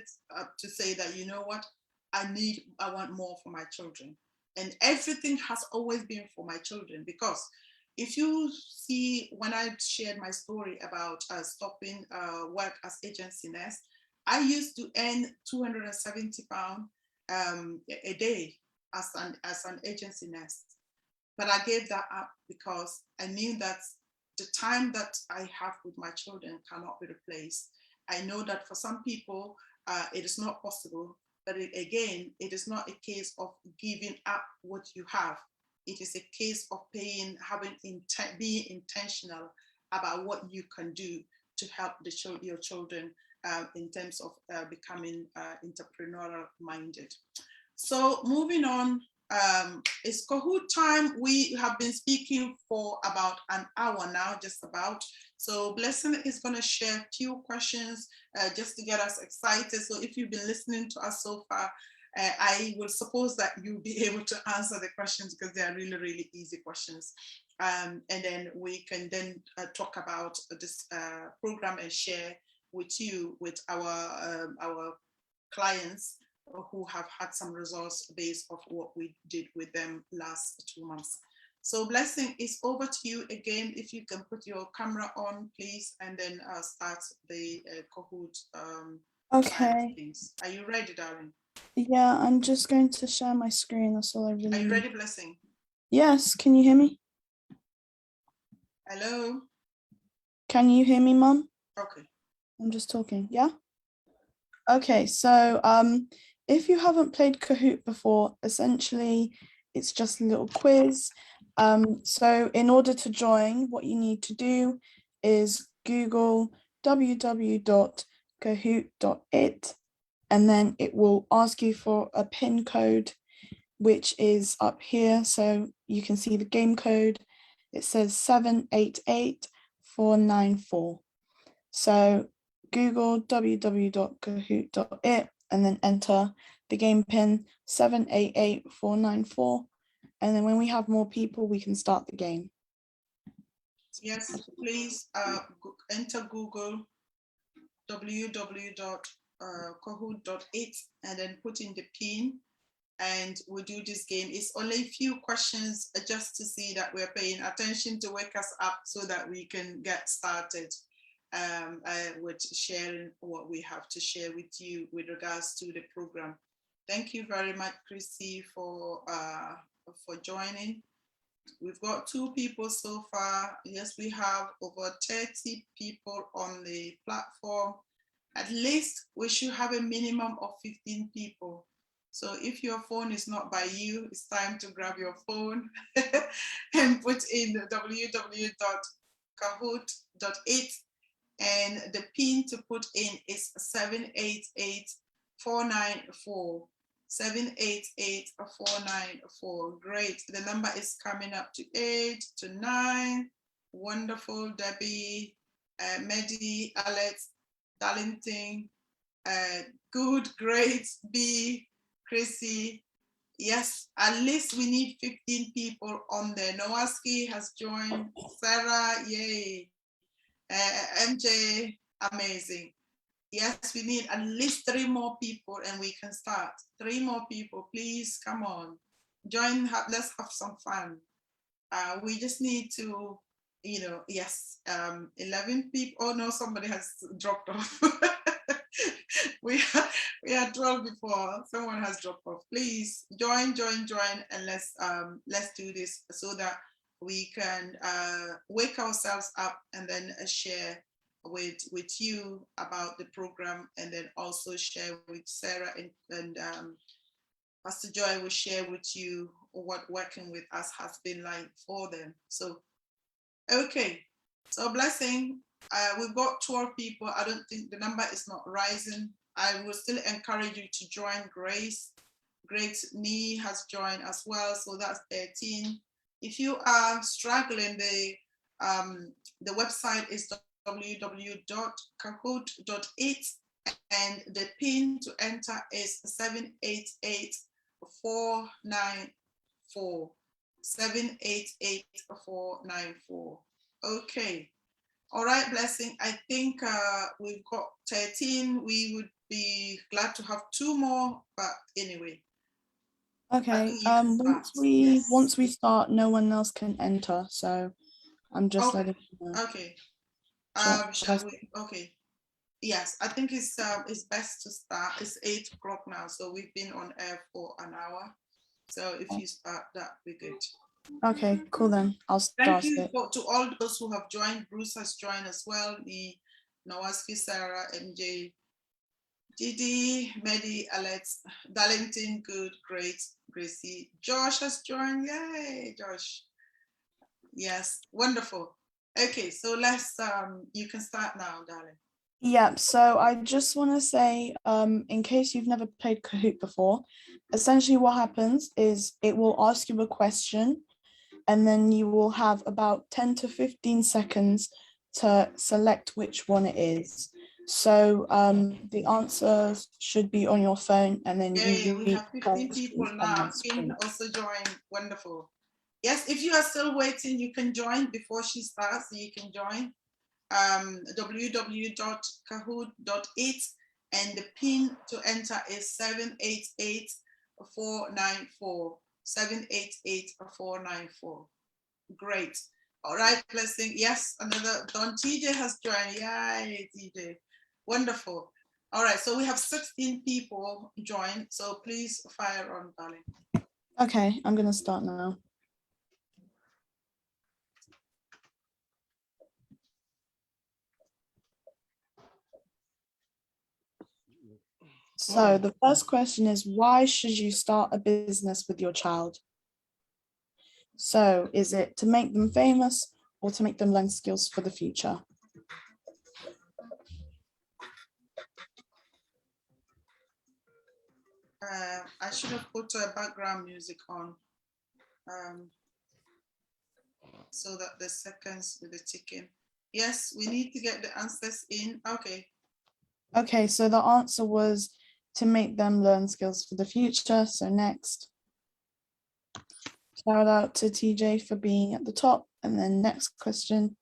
to say that, you know what, I want more for my children. And everything has always been for my children, because if you see, when I shared my story about stopping work as agency nurse, I used to earn £270 a day as an agency nurse. But I gave that up because I knew that the time that I have with my children cannot be replaced. I know that for some people, it is not possible, but again, it is not a case of giving up what you have. It is a case of being intentional about what you can do to help your children in terms of becoming entrepreneurial minded. So moving on, it's Kahoot time. We have been speaking for about an hour now, just about. So Blessing is going to share a few questions just to get us excited. So if you've been listening to us so far, I will suppose that you'll be able to answer the questions because they are really, really easy questions. And then we can then talk about this program and share with you, with our clients who have had some results based off what we did with them last 2 months. So Blessing, it's over to you again. If you can put your camera on, please, and then start the Kahoot. Okay. Things. Are you ready, darling? Yeah, I'm just going to share my screen. That's all I really need. Are you ready, Blessing? Yes, can you hear me? Hello? Can you hear me, Mum? Okay. I'm just talking, yeah? Okay, so if you haven't played Kahoot before, essentially it's just a little quiz. So in order to join, what you need to do is Google www.kahoot.it, and then it will ask you for a PIN code, which is up here. So you can see the game code. It says 788494. So Google www.kahoot.it and then enter the game pin 788494. And then when we have more people, we can start the game. Yes, please enter Google www.kahoot.it and then put in the pin, and we'll do this game. It's only a few questions just to see that we're paying attention, to wake us up so that we can get started with sharing what we have to share with you with regards to the program. Thank you very much, Chrissy, for joining. We've got 2 people so far. Yes, we have over 30 people on the platform. At least we should have a minimum of 15 people. So if your phone is not by you, it's time to grab your phone and put in www.kahoot.it, and the pin to put in is 788494. 788494. Great. The number is coming up to 8 to 9. Wonderful. Debbie, Mehdi, Alex, Darlington, good, great, B, Chrissy. Yes, at least we need 15 people on there. Nowaski has joined. Sarah, yay. MJ, amazing. Yes, we need at least 3 more people and we can start. 3 more people, please come on. Join, let's have some fun. We just need to, yes, 11 people. Oh no, somebody has dropped off. we had 12 before. Someone has dropped off. Please join, and let's do this so that we can wake ourselves up and then share with you about the program, and then also share with Sarah and Pastor Joy will share with you what working with us has been like for them. So, okay, so blessing. We've got 12 people. I don't think the number is not rising. I will still encourage you to join Grace. Great Nee has joined as well, so that's 13. If you are struggling, the website is www.kahoot.it, and the pin to enter is 788494. 788494. Okay. All right, blessing. I think we've got 13. We would be glad to have 2 more, but anyway. Okay. Once we start, no one else can enter. So I'm just letting you know. Okay. Shall we? Okay. Yes, I think it's best to start. It's 8 o'clock now, so we've been on air for an hour. So if you start, that'd be good. Okay, cool then. I'll start. Thank you to all those who have joined. Bruce has joined as well. Me, Nowaski, Sarah, MJ, Didi, Mehdi, Alex, Darlington, good, great, Gracie. Josh has joined. Yay, Josh. Yes, wonderful. Okay, so let's you can start now, darling. Yeah, so I just want to say, in case you've never played Kahoot before, essentially what happens is it will ask you a question, and then you will have about 10 to 15 seconds to select which one it is. So the answers should be on your phone, and then we have 15 people now. Finn also joined. Wonderful. Yes, if you are still waiting, you can join before she starts. You can join www.kahoot.it, and the pin to enter is 788494. 788494. Great. All right, blessing. Yes, another Don TJ has joined. Yay, TJ. Wonderful. All right, so we have 16 people joined. So please fire on, darling. Okay, I'm gonna start now. So the first question is, why should you start a business with your child? So is it to make them famous or to make them learn skills for the future? I should have put a background music on so that the seconds with the ticking. Yes, we need to get the answers in. Okay. Okay, so the answer was to make them learn skills for the future. So next. Shout out to TJ for being at the top. And then next question.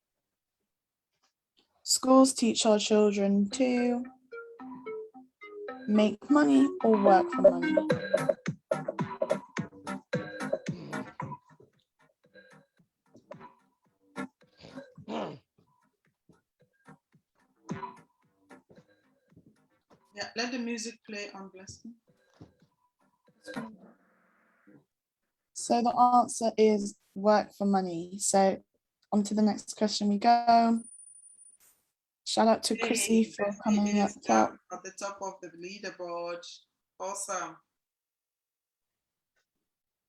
Schools teach our children to make money or work for money. Yeah, let the music play on, blessing. So the answer is work for money. So on to the next question we go. Shout out to Chrissy for coming up top. At the top of the leaderboard. Awesome.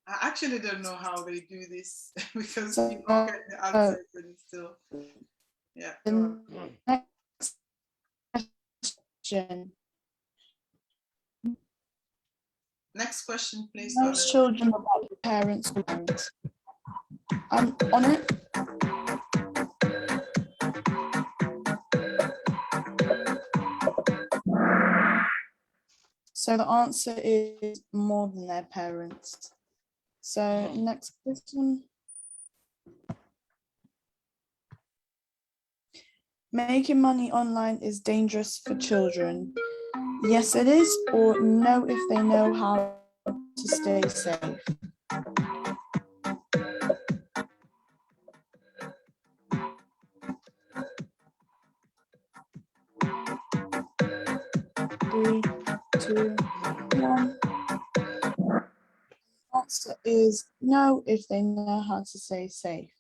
I actually don't know how they do this because So, people get the answers and it's still, yeah. the next question. Next question, please. Most children about parents or parents. I'm on it. So the answer is more than their parents. So next question. Making money online is dangerous for children. Yes, it is, or no, if they know how to stay safe. Three, two, one. Answer is no, if they know how to stay safe.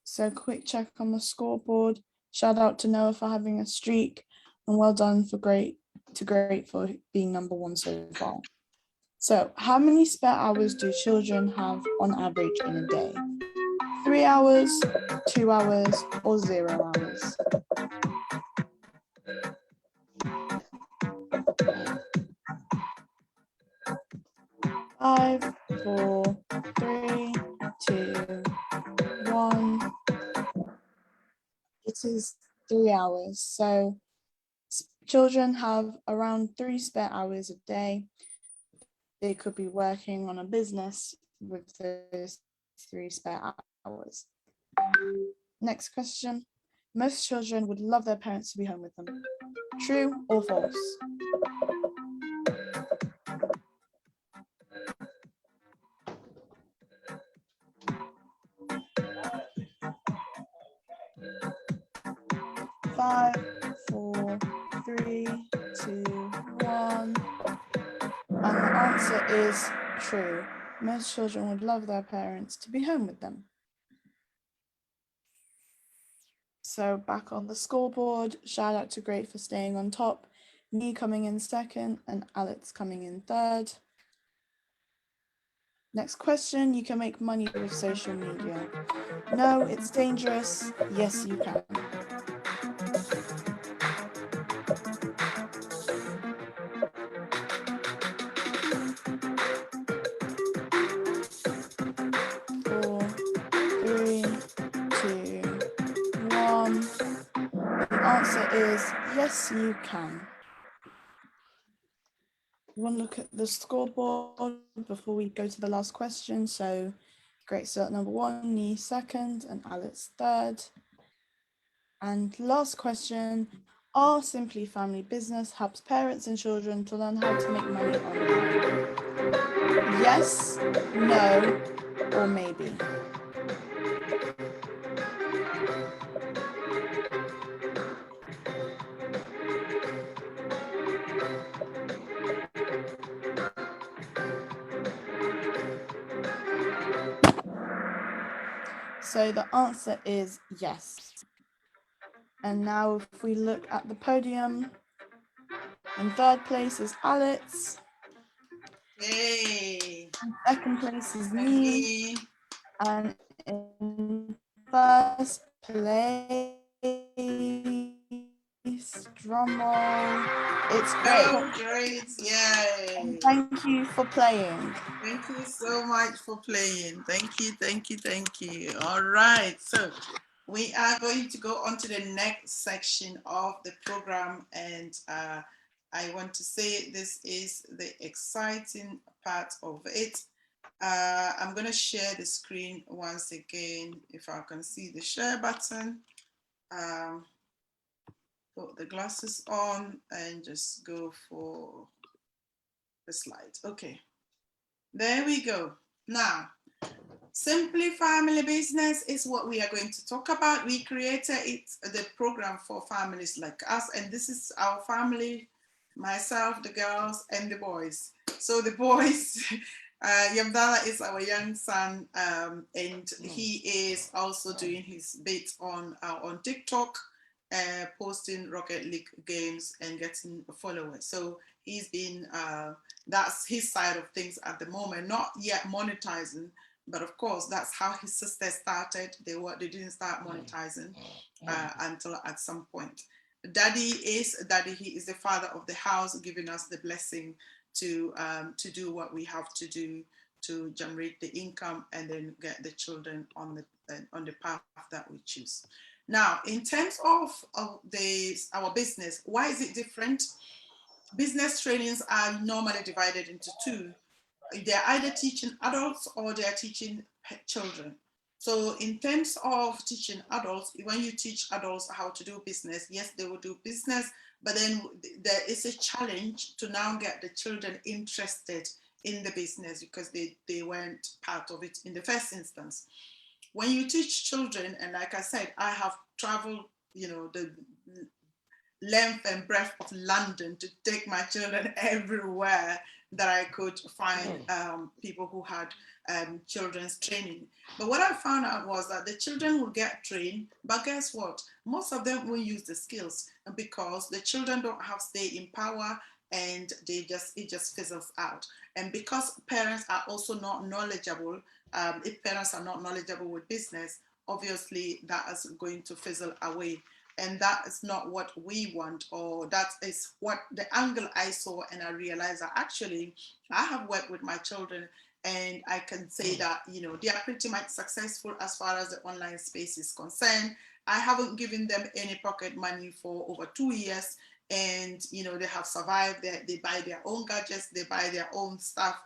So quick check on the scoreboard. Shout out to Noah for having a streak, and well done for great for being number one so far. So how many spare hours do children have on average in a day? 3 hours, 2 hours, or 0 hours? Five, four, three, two, one. It is 3 hours. So children have around 3 spare hours a day. They could be working on a business with those 3 spare hours. Next question. Most children would love their parents to be home with them. True or false? Five, four, three, two, one. And the answer is true. Most children would love their parents to be home with them. So back on the scoreboard, shout out to Great for staying on top, me coming in second and Alex coming in third. Next question, you can make money with social media. No, it's dangerous. Yes, you can. Four, three, two, one. The answer is yes, you can. We want to look at the scoreboard before we go to the last question. So Great Start number one, me second, and Alex third. And last question, are Simply Family Business helps parents and children to learn how to make money online? Yes, no, or maybe. So the answer is yes. And now if we look at the podium, in third place is Alex. Yay. In second place is me. And in first place, drum roll, it's Great. Great, yay. And thank you for playing. Thank you so much for playing. Thank you, thank you, thank you. All right, so we are going to go on to the next section of the program, and I want to say this is the exciting part of it. I'm going to share the screen once again, if I can see the share button. Put the glasses on and just go for the slides. Okay, there we go. Now, Simply Family Business is what we are going to talk about. We created the program for families like us, and this is our family myself, the girls, and the boys. So the boys, Yamdala is our young son, and he is also doing his bit on TikTok, posting Rocket League games and getting followers. So he's been, that's his side of things at the moment, not yet monetizing, but of course that's how his sister started. They didn't start monetizing until at some point. Daddy, he is the father of the house, giving us the blessing to do what we have to do to generate the income and then get the children on the path that we choose. Now, in terms of our business, why is it different? Business trainings are normally divided into two. They're either teaching adults or they're teaching children. So in terms of teaching adults, when you teach adults how to do business, yes, they will do business, but then there is a challenge to now get the children interested in the business because they weren't part of it in the first instance. When you teach children, and like I said, I have traveled, the length and breadth of London to take my children everywhere that I could find people who had children's training. But what I found out was that the children will get trained, but guess what? Most of them won't use the skills because the children don't have staying power and it just fizzles out. And because parents are also not knowledgeable, if parents are not knowledgeable with business, obviously that is going to fizzle away. And that is not what we want, or that is what the angle I saw, and I realized that actually I have worked with my children and I can say that, they are pretty much successful as far as the online space is concerned. I haven't given them any pocket money for over 2 years, and, they have survived. They buy their own gadgets, they buy their own stuff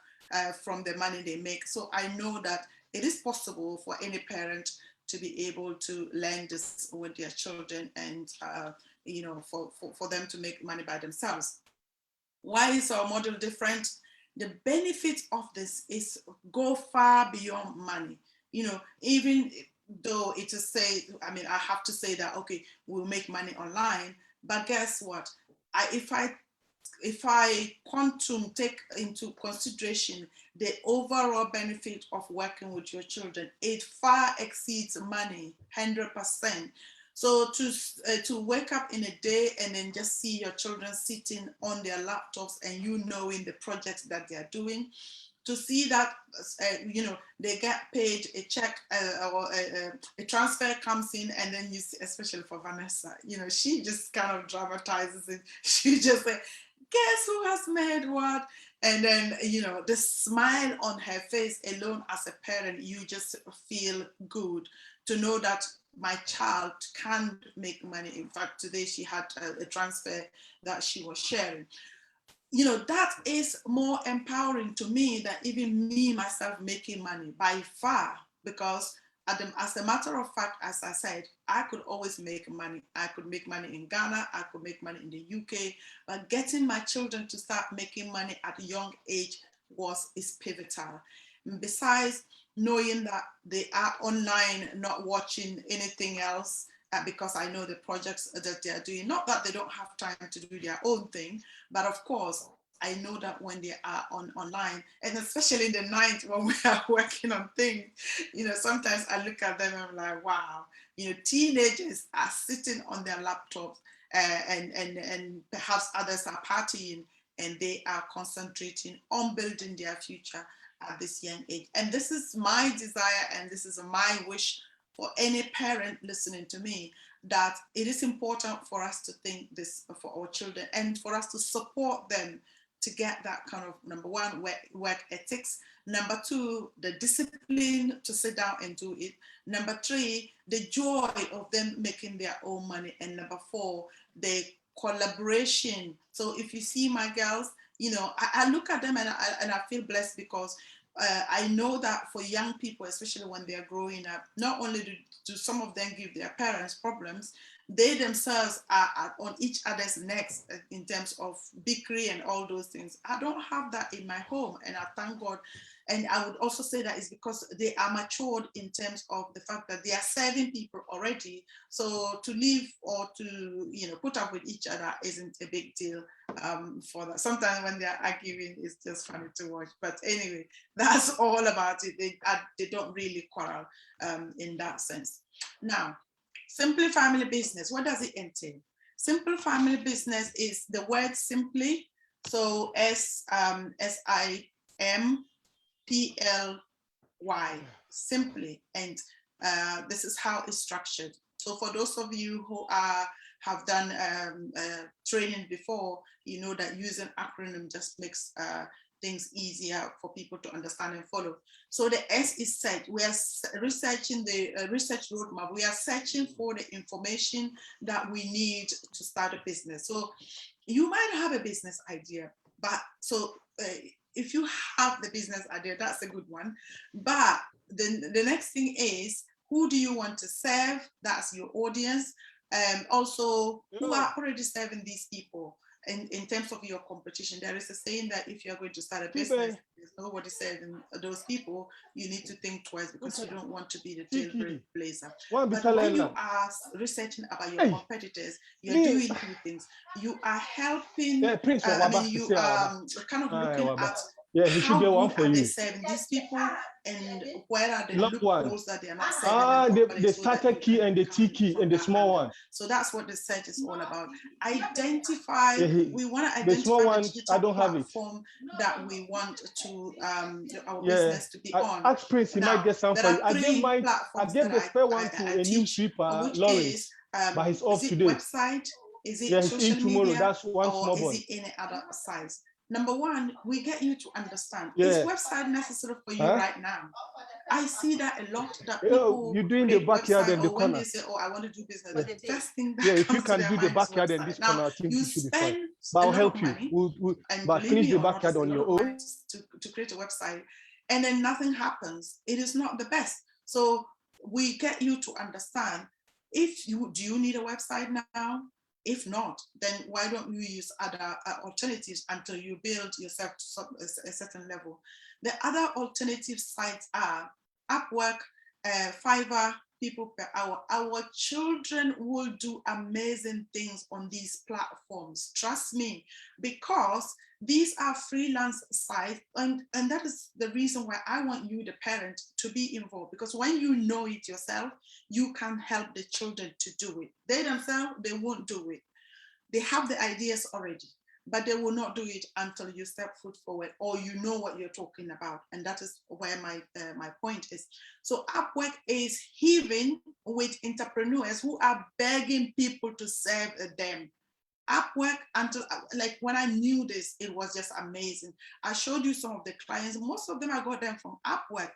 from the money they make. So I know that it is possible for any parent to be able to learn this with their children and, for them to make money by themselves. Why is our model different? The benefit of this is go far beyond money. Even though it is I have to say that, okay, we'll make money online, but guess what? If I quantum take into consideration the overall benefit of working with your children, it far exceeds money, 100%. So to wake up in a day and then just see your children sitting on their laptops and knowing the projects that they are doing, to see that they get paid a check or a transfer comes in, and then you see, especially for Vanessa, she just kind of dramatizes it. She just says, guess who has made what? And then, the smile on her face alone as a parent, you just feel good to know that my child can make money. In fact, today she had a transfer that she was sharing. That is more empowering to me than even me myself making money by far, because as a matter of fact, as I said, I could always make money. I could make money in Ghana, I could make money in the UK, but getting my children to start making money at a young age is pivotal. And besides, knowing that they are online, not watching anything else, because I know the projects that they are doing, not that they don't have time to do their own thing, but of course, I know that when they are online, and especially in the night when we are working on things, sometimes I look at them and I'm like, wow, teenagers are sitting on their laptops and perhaps others are partying, and they are concentrating on building their future at this young age. And this is my desire, and this is my wish for any parent listening to me, that it is important for us to think this for our children and for us to support them to get that kind of, number one, work ethics. Number two, the discipline to sit down and do it. Number three, the joy of them making their own money. And number four, the collaboration. So if you see my girls, I look at them and I feel blessed, because I know that for young people, especially when they're growing up, not only do some of them give their parents problems, they themselves are on each other's necks in terms of bickering and all those things. I don't have that in my home, and I thank God. And I would also say that is because they are matured in terms of the fact that they are serving people already. So to leave or to, you know, put up with each other isn't a big deal for that. Sometimes when they're arguing, it's just funny to watch. But anyway, that's all about it. They don't really quarrel in that sense. Now, Simple Family Business, what does it entail? Simple Family Business is the word simply. So SIMPLY, simply, and this is how it's structured. So for those of you who have done training before, you know that using acronym just makes things easier for people to understand and follow. So the S is set. We are researching the research roadmap. We are searching for the information that we need to start a business. So you might have a business idea, but if you have the business idea, that's a good one. But the next thing is, who do you want to serve? That's your audience. Also, who are already serving these people? In terms of your competition, there is a saying that if you're going to start a business, there's nobody serving those people, you need to think twice because you don't want to be the trailblazer. But when you are researching about your competitors, you're doing two things. You are helping, you are kind of looking at how good are they serving these people and where are the loopholes that they are not serving. The starter key and the T key and the small one. So that's what the search is all about. Identify, we want to identify the small one, digital I don't have it. platform that we want to our business to be on. Ask Prince, he might get some for you. I gave the spare one to a new sweeper, Lawrence, but he's off today. Website? Is it social media? Tomorrow. That's one or small is one. it any other size? Number one, we get you to understand. Yeah. Is website necessary for you right now? I see that a lot, that people you're doing the backyard and the corner. When they say, oh, I want to do business, the first thing that if you can do the backyard and this corner, I think you should be fine. But I'll help you. But finish the backyard on your own. To create a website, and then nothing happens. It is not the best. So we get you to understand, do you need a website now? If not, then why don't you use other alternatives until you build yourself to a certain level? The other alternative sites are Upwork, Fiverr, people per hour. Our children will do amazing things on these platforms. Trust me, because these are freelance sites, and that is the reason why I want you, the parent, to be involved, because when you know it yourself, you can help the children to do it. They themselves, they won't do it. They have the ideas already, but they will not do it until you step foot forward or you know what you're talking about. And that is where my point is. So Upwork is heaving with entrepreneurs who are begging people to serve them. Upwork, until like when I knew this, it was just amazing. I showed you some of the clients. Most of them, I got them from Upwork.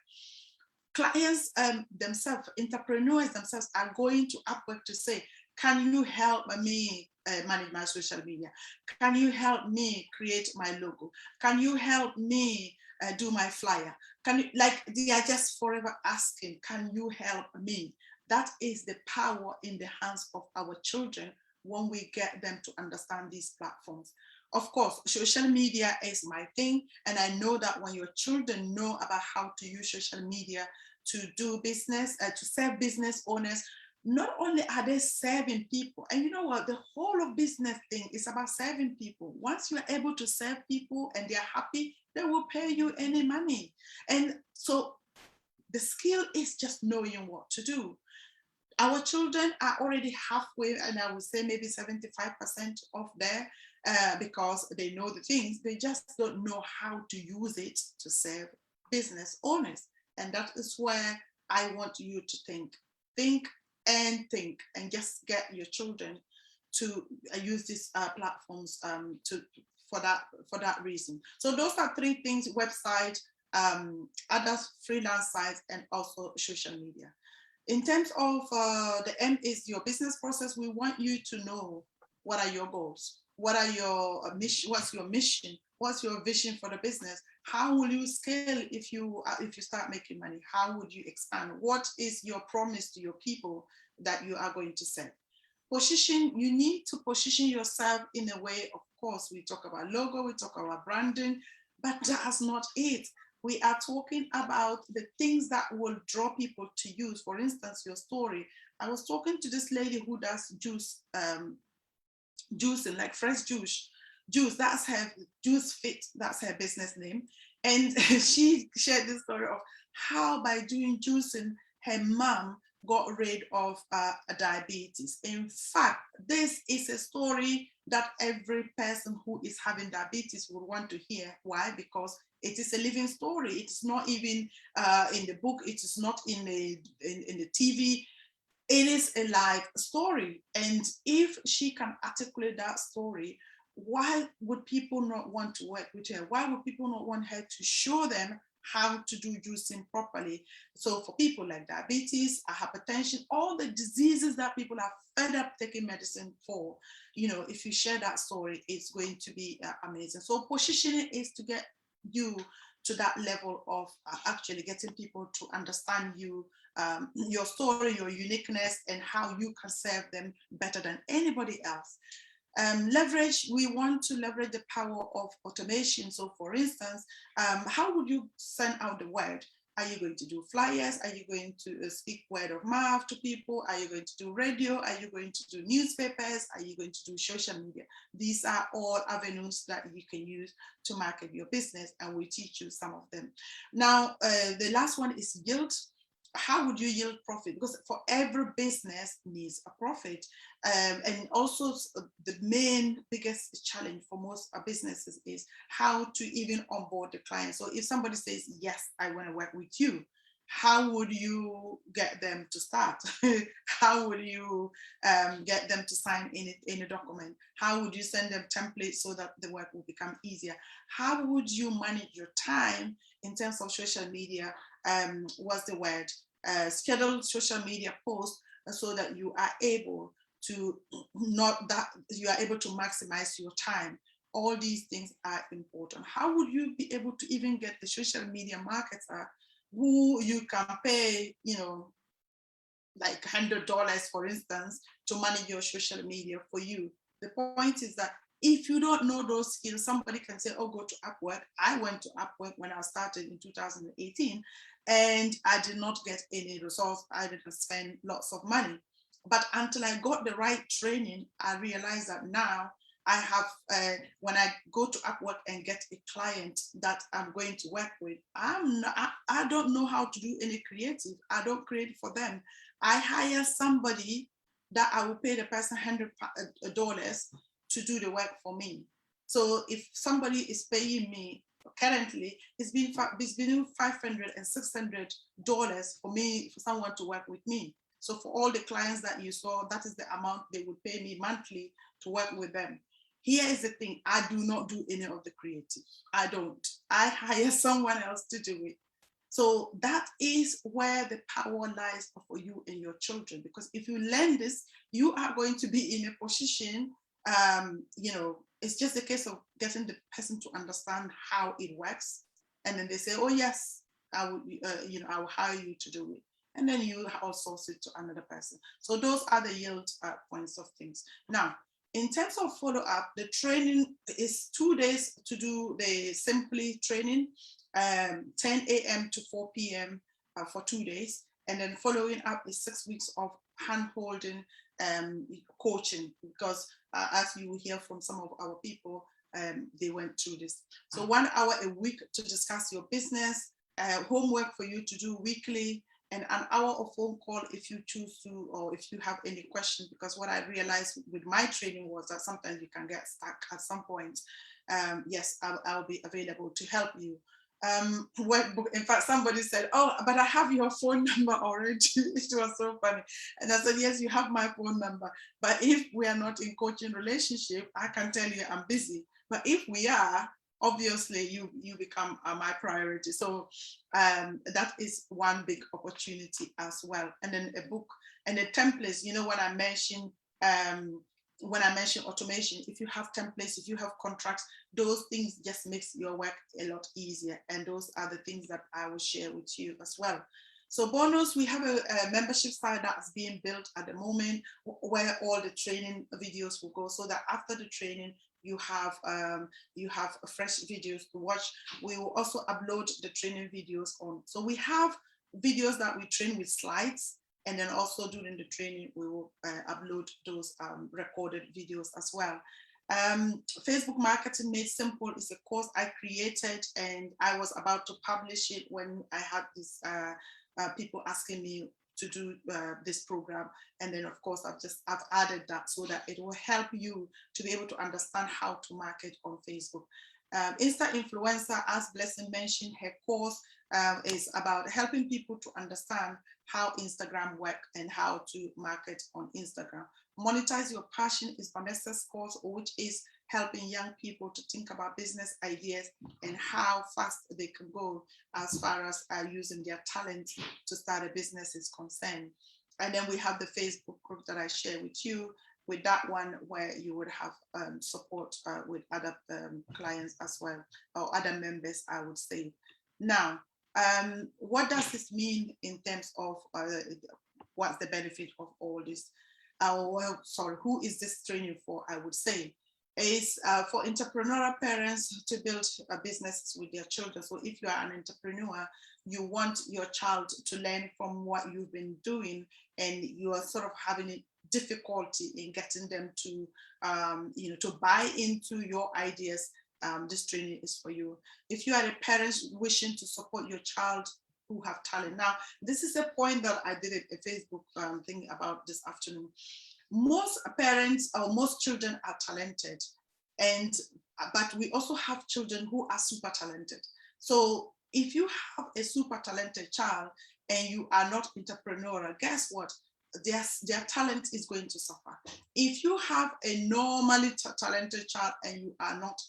Clients themselves, entrepreneurs themselves, are going to Upwork to say, can you help me manage my social media? Can you help me create my logo? Can you help me do my flyer? Can you, like, they are just forever asking, can you help me? That is the power in the hands of our children when we get them to understand these platforms. Of course, social media is my thing. And I know that when your children know about how to use social media to do business, to serve business owners, not only are they serving people, and you know what, the whole of business thing is about serving people. Once you're able to serve people and they're happy, they will pay you any money. And so the skill is just knowing what to do. Our children are already halfway, and I would say maybe 75% of there, because they know the things, they just don't know how to use it to serve business owners. And that is where I want you to think, and just get your children to use these platforms for that reason. So those are three things: website, other freelance sites, and also social media. In terms of the M is your business process, we want you to know what are your goals, what are your mission, what's your mission, what's your vision for the business, how will you scale if you start making money, how would you expand, what is your promise to your people that you are going to sell. Position, you need to position yourself in a way, of course, we talk about logo, we talk about branding, but that's not it. We are talking about the things that will draw people to use. For instance, your story. I was talking to this lady who does juice, juicing, like fresh juice. That's her Juice Fit. That's her business name. And she shared this story of how by doing juicing, her mom got rid of diabetes. In fact, this is a story that every person who is having diabetes would want to hear. Why? Because it is a living story. It's not even in the book. It is not in the TV. It is a live story. And if she can articulate that story, why would people not want to work with her? Why would people not want her to show them how to do juicing properly? So for people like diabetes, hypertension, all the diseases that people are fed up taking medicine for, you know, if you share that story, it's going to be amazing. So positioning is to get you to that level of actually getting people to understand you, your story, your uniqueness, and how you can serve them better than anybody else. Leverage, we want to leverage the power of automation. So for instance, how would you send out the word? Are you going to do flyers? Are you going to speak word of mouth to people? Are you going to do radio? Are you going to do newspapers? Are you going to do social media? These are all avenues that you can use to market your business, and we teach you some of them. Now, the last one is yield. How would you yield profit? Because for every business needs a profit. And also the main biggest challenge for most businesses is how to even onboard the client. So if somebody says, yes, I want to work with you, how would you get them to start? How would you get them to sign in a document? How would you send them templates so that the work will become easier? How would you manage your time in terms of social media? What's the word? Schedule social media posts so that you are able to maximize your time. All these things are important. How would you be able to even get the social media marketer who you can pay, you know, like $100, for instance, to manage your social media for you? The point is that if you don't know those skills, somebody can say, oh, go to Upwork. I went to Upwork when I started in 2018, and I did not get any results. I didn't spend lots of money. But until I got the right training, I realized that now I have, when I go to Upwork and get a client that I'm going to work with, I don't know how to do any creative. I don't create for them. I hire somebody that I will pay the person $100 to do the work for me. So if somebody is paying me currently, it's been $500 and $600 for me, for someone to work with me. So for all the clients that you saw, that is the amount they would pay me monthly to work with them. Here is the thing, I do not do any of the creative. I don't. I hire someone else to do it. So that is where the power lies for you and your children. Because if you learn this, you are going to be in a position, you know, it's just a case of getting the person to understand how it works. And then they say, oh yes, I will, you know, I will hire you to do it. And then you outsource it to another person. So those are the yield points of things. Now, in terms of follow-up, the training is 2 days to do the Simply training, 10 a.m. to 4 p.m. For 2 days. And then following up is 6 weeks of hand-holding coaching, because as you will hear from some of our people, they went through this. So 1 hour a week to discuss your business, homework for you to do weekly, and an hour of phone call if you choose to, or if you have any questions, because what I realized with my training was that sometimes you can get stuck at some point. Yes, I'll be available to help you. Workbook. In fact, somebody said, oh, but I have your phone number already. It was so funny. And I said, yes, you have my phone number. But if we are not in coaching relationship, I can tell you I'm busy. But if we are, obviously you become my priority. So that is one big opportunity as well. And then a book and the templates, you know, when I mentioned automation, if you have templates, if you have contracts, those things just makes your work a lot easier. And those are the things that I will share with you as well. So bonus, we have a membership site that's being built at the moment where all the training videos will go, so that after the training, you have fresh videos to watch. We will also upload the training videos on. So we have videos that we train with slides, and then also during the training, we will upload those recorded videos as well. Facebook Marketing Made Simple is a course I created, and I was about to publish it when I had this people asking me to do this program. And then of course I've added that so that it will help you to be able to understand how to market on Facebook. Insta Influencer, as Blessing mentioned, her course is about helping people to understand how Instagram works and how to market on Instagram. Monetize Your Passion is Vanessa's course, which is helping young people to think about business ideas and how fast they can go as far as using their talent to start a business is concerned. And then we have the Facebook group that I share with you, with that one where you would have support with other clients as well, or other members, I would say. Now, what does this mean in terms of what's the benefit of all this? Well, sorry, who is this training for? I would say is for entrepreneurial parents to build businesses with their children. So if you are an entrepreneur, you want your child to learn from what you've been doing, and you are sort of having a difficulty in getting them to, to buy into your ideas. This training is for you. If you are a parent wishing to support your child who have talent. Now, this is a point that I did a Facebook thing about this afternoon. Most parents or most children are talented, but we also have children who are super talented. So if you have a super talented child and you are not entrepreneurial, guess what? Their talent is going to suffer. If you have a normally talented child and you are not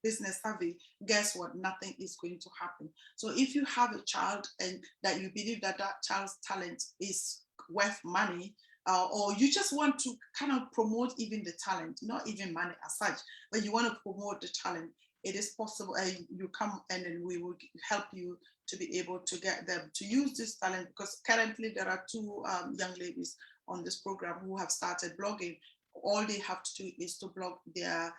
business savvy, guess what? Nothing is going to happen. So if you have a child and that you believe that that child's talent is worth money, or you just want to kind of promote even the talent, not even money as such, but you want to promote the talent, it is possible. You come and then we will help you to be able to get them to use this talent, because currently there are two young ladies on this program who have started blogging. All they have to do is to blog the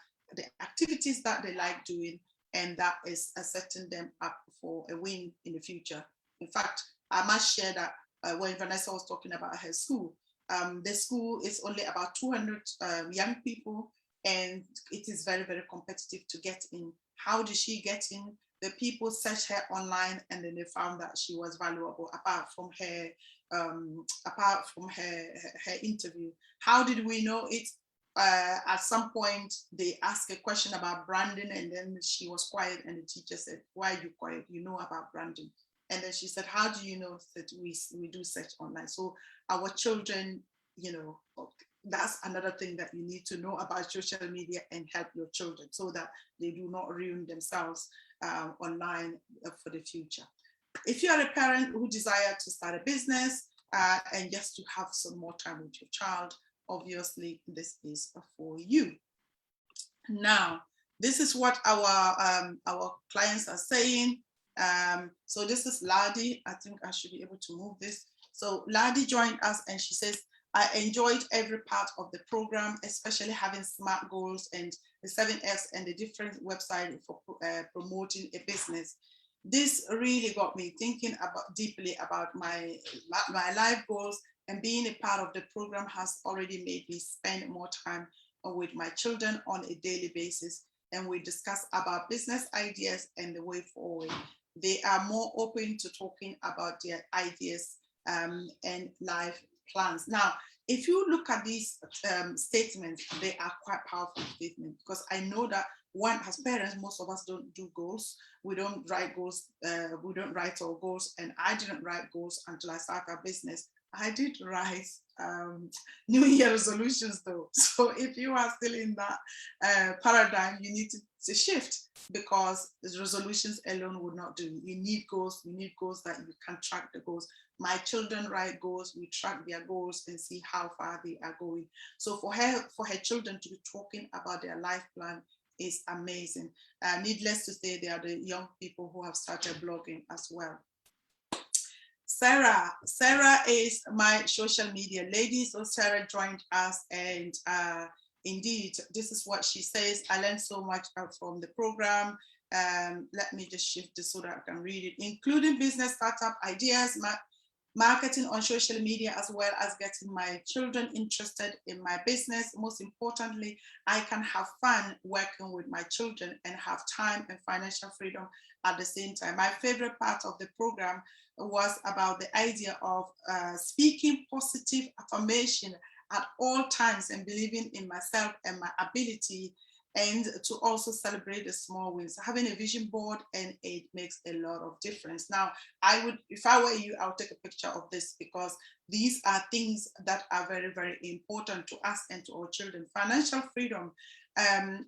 activities that they like doing, and that is setting them up for a win in the future. In fact, I must share that when Vanessa was talking about her school, the school is only about 200 young people, and it is very, very competitive to get in. How did she get in? The people searched her online, and then they found that she was valuable apart from her interview. How did we know it? At some point, they asked a question about branding, and then she was quiet, and the teacher said, "Why are you quiet? You know about branding." And then she said, "How do you know that we do search online?" So our children, that's another thing that you need to know about social media and help your children so that they do not ruin themselves online for the future. If you are a parent who desire to start a business and just to have some more time with your child, obviously this is for you. Now, this is what our clients are saying. So this is Ladi. I think I should be able to move this. So Ladi joined us and she says, "I enjoyed every part of the program, especially having SMART goals and the 7Fs and the different websites for promoting a business. This really got me thinking deeply about my life goals, and being a part of the program has already made me spend more time with my children on a daily basis. And we discuss about business ideas and the way forward. They are more open to talking about their ideas and life plans." Now, if you look at these statements, they are quite powerful statements, because I know that one, as parents, most of us don't do goals. We don't write goals. We don't write our goals. And I didn't write goals until I started a business. I did write New Year resolutions though. So if you are still in that paradigm, you need to shift, because the resolutions alone would not do. You need goals. You need goals that you can track the goals. My children write goals. We track their goals and see how far they are going. So for her children to be talking about their life plan is amazing. Needless to say, they are the young people who have started blogging as well. Sarah is my social media lady. So Sarah joined us, and indeed, this is what she says. I learned so much from the program. Let me just shift this so that I can read it, including business startup ideas, marketing on social media, as well as getting my children interested in my business. Most importantly, I can have fun working with my children and have time and financial freedom at the same time. My favorite part of the program was about the idea of speaking positive affirmation at all times and believing in myself and my ability, and to also celebrate the small wins. Having a vision board, and it makes a lot of difference. Now, I would, if I were you, I would take a picture of this, because these are things that are very, very important to us and to our children. Financial freedom,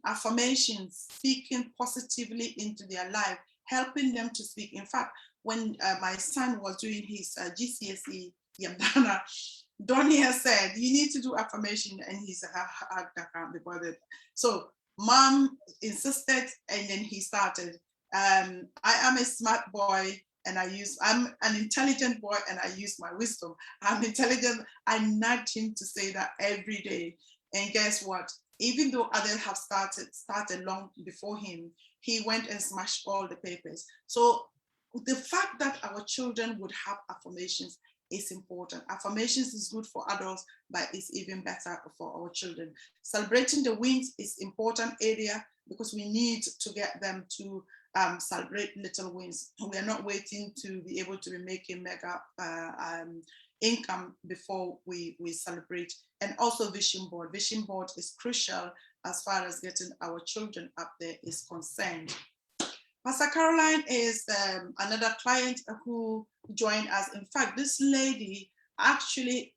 affirmations, speaking positively into their life, helping them to speak. In fact, when my son was doing his GCSE Yamdana, Donia said, you need to do affirmation, and he said, I can't be bothered. So Mom insisted, and then he started. I am a smart boy, and I'm an intelligent boy, and I use my wisdom. I'm intelligent. I nudge him to say that every day. And guess what? Even though others have started long before him, he went and smashed all the papers. So the fact that our children would have affirmations is important. Affirmations is good for adults, but it's even better for our children. Celebrating the wins is important area, because we need to get them to celebrate little wins. We are not waiting to be able to be making mega income before we celebrate. And also vision board. Vision board is crucial as far as getting our children up there is concerned. Pastor Caroline is another client who joined us. In fact, this lady actually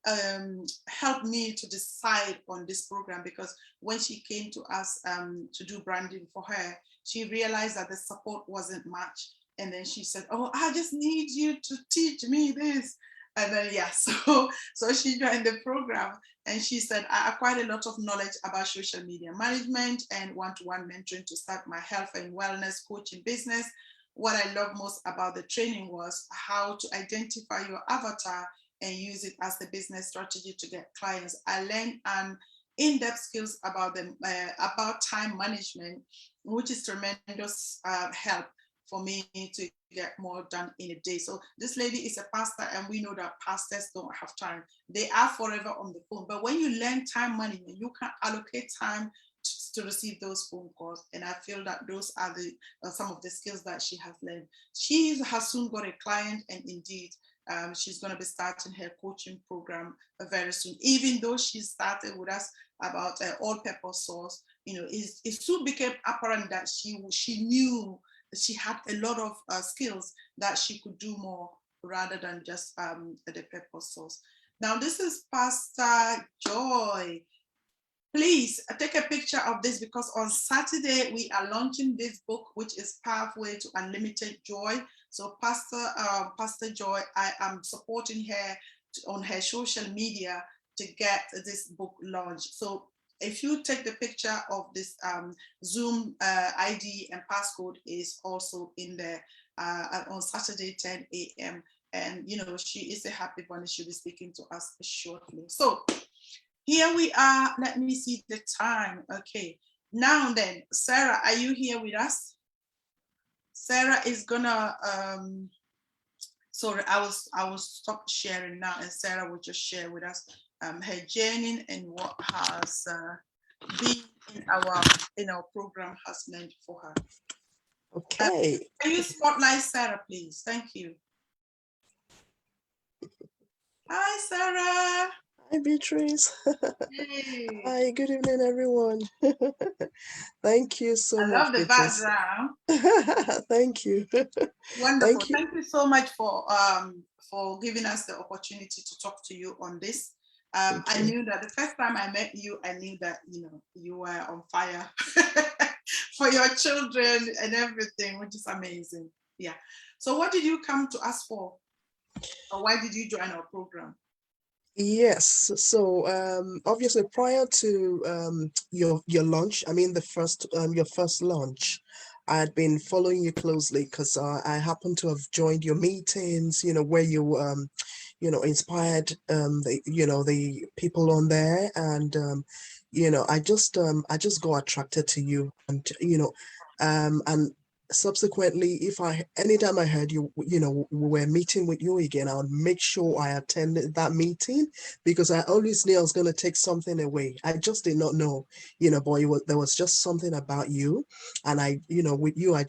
helped me to decide on this program, because when she came to us to do branding for her, she realized that the support wasn't much. And then she said, oh, I just need you to teach me this. And then, yeah, so she joined the program, and she said, I acquired a lot of knowledge about social media management and one-to-one mentoring to start my health and wellness coaching business. What I love most about the training was how to identify your avatar and use it as the business strategy to get clients. I learned in-depth skills about about time management, which is tremendous help for me to get more done in a day. So this lady is a pastor, and we know that pastors don't have time. They are forever on the phone. But when you learn time management, you can allocate time to receive those phone calls. And I feel that those are some of the skills that she has learned. She has soon got a client, and indeed, she's going to be starting her coaching program very soon. Even though she started with us about all-purpose sauce, it soon became apparent that she knew she had a lot of skills that she could do more rather than just the pepper sauce. Now, this is Pastor Joy. Please take a picture of this, because on Saturday we are launching this book, which is Pathway to Unlimited Joy. So Pastor Joy, I am supporting her on her social media to get this book launched. So if you take the picture of this Zoom ID and passcode is also in there on Saturday, 10 a.m. And, she is a happy bunny. She'll be speaking to us shortly. So here we are. Let me see the time. Okay. Now then, Sarah, are you here with us? Sarah is gonna, sorry, I will stop sharing now, and Sarah will just share with us her journey and what has been in our program has meant for her. Okay. Can you spotlight Sarah, please? Thank you. Hi, Sarah. Hi, Beatrice. Hey. Hi, good evening, everyone. Thank you so much. I love the Beatrice. background. Thank you. Wonderful. Thank you so much for giving us the opportunity to talk to you on this. I knew that the first time I met you, I knew that you were on fire for your children and everything, which is amazing. Yeah. So what did you come to us for? Or why did you join our program? Yes. So obviously prior to your launch, I mean your first launch, I had been following you closely because I happened to have joined your meetings, where you inspired the people on there, and I just got attracted to you, and and subsequently, anytime I heard you, we were meeting with you again, I would make sure I attended that meeting, because I always knew I was going to take something away. I just did not know, but there was just something about you, and with you, I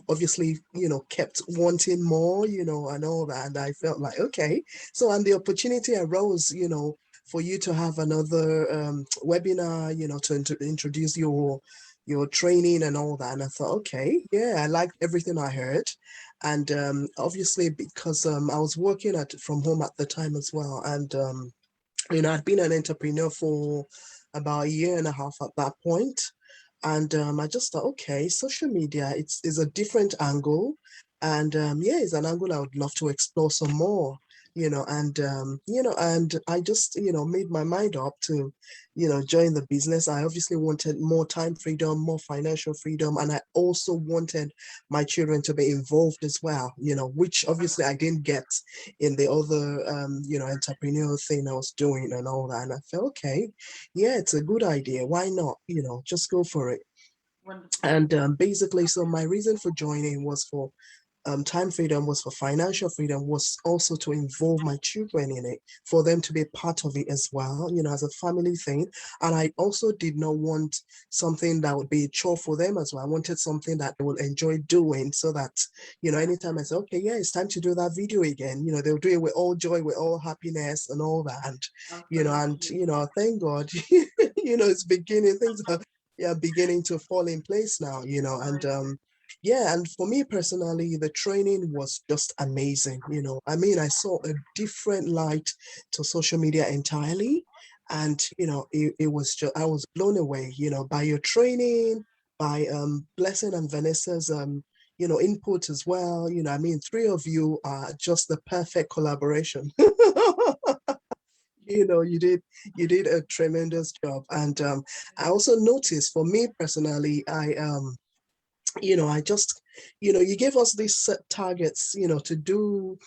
obviously, kept wanting more, and all that, and I felt like, okay, so, and the opportunity arose, for you to have another webinar, to introduce your training and all that. And I thought, okay, yeah, I liked everything I heard. And obviously, because I was working from home at the time as well. And, I'd been an entrepreneur for about a year and a half at that point. And I just thought, okay, social media, is a different angle. And yeah, it's an angle I would love to explore some more, and I just, made my mind up to, join the business. I obviously wanted more time freedom, more financial freedom, and I also wanted my children to be involved as well, which obviously I didn't get in the other, entrepreneurial thing I was doing and all that. And I felt, okay, yeah, it's a good idea. Why not? Just go for it. Wonderful. And basically, so my reason for joining was for time freedom, was for financial freedom, was also to involve my children in it, for them to be part of it as well, as a family thing. And I also did not want something that would be a chore for them as well. I wanted something that they will enjoy doing, so that, anytime I say, okay, yeah, it's time to do that video again, they'll do it with all joy, with all happiness and all that. And, thank God, it's beginning, things are beginning to fall in place now, and yeah, and for me personally, the training was just amazing. I mean, I saw a different light to social media entirely. And, it was just, I was blown away, by your training, by Blessing and Vanessa's, input as well. I mean, three of you are just the perfect collaboration. You did a tremendous job. And I also noticed, for me personally, I just, you gave us these set targets, to do,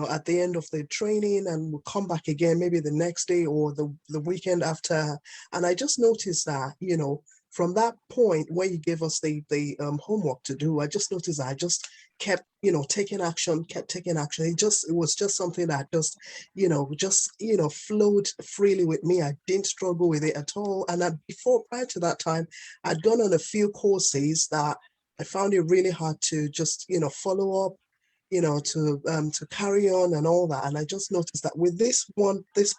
at the end of the training, and we'll come back again, maybe the next day or the weekend after. And I just noticed that, from that point where you gave us the homework to do, I just noticed that I just kept, taking action, kept taking action. It was just something that just, flowed freely with me. I didn't struggle with it at all. And prior to that time, I'd gone on a few courses that I found it really hard to just, follow up, to carry on and all that. And I just noticed that with this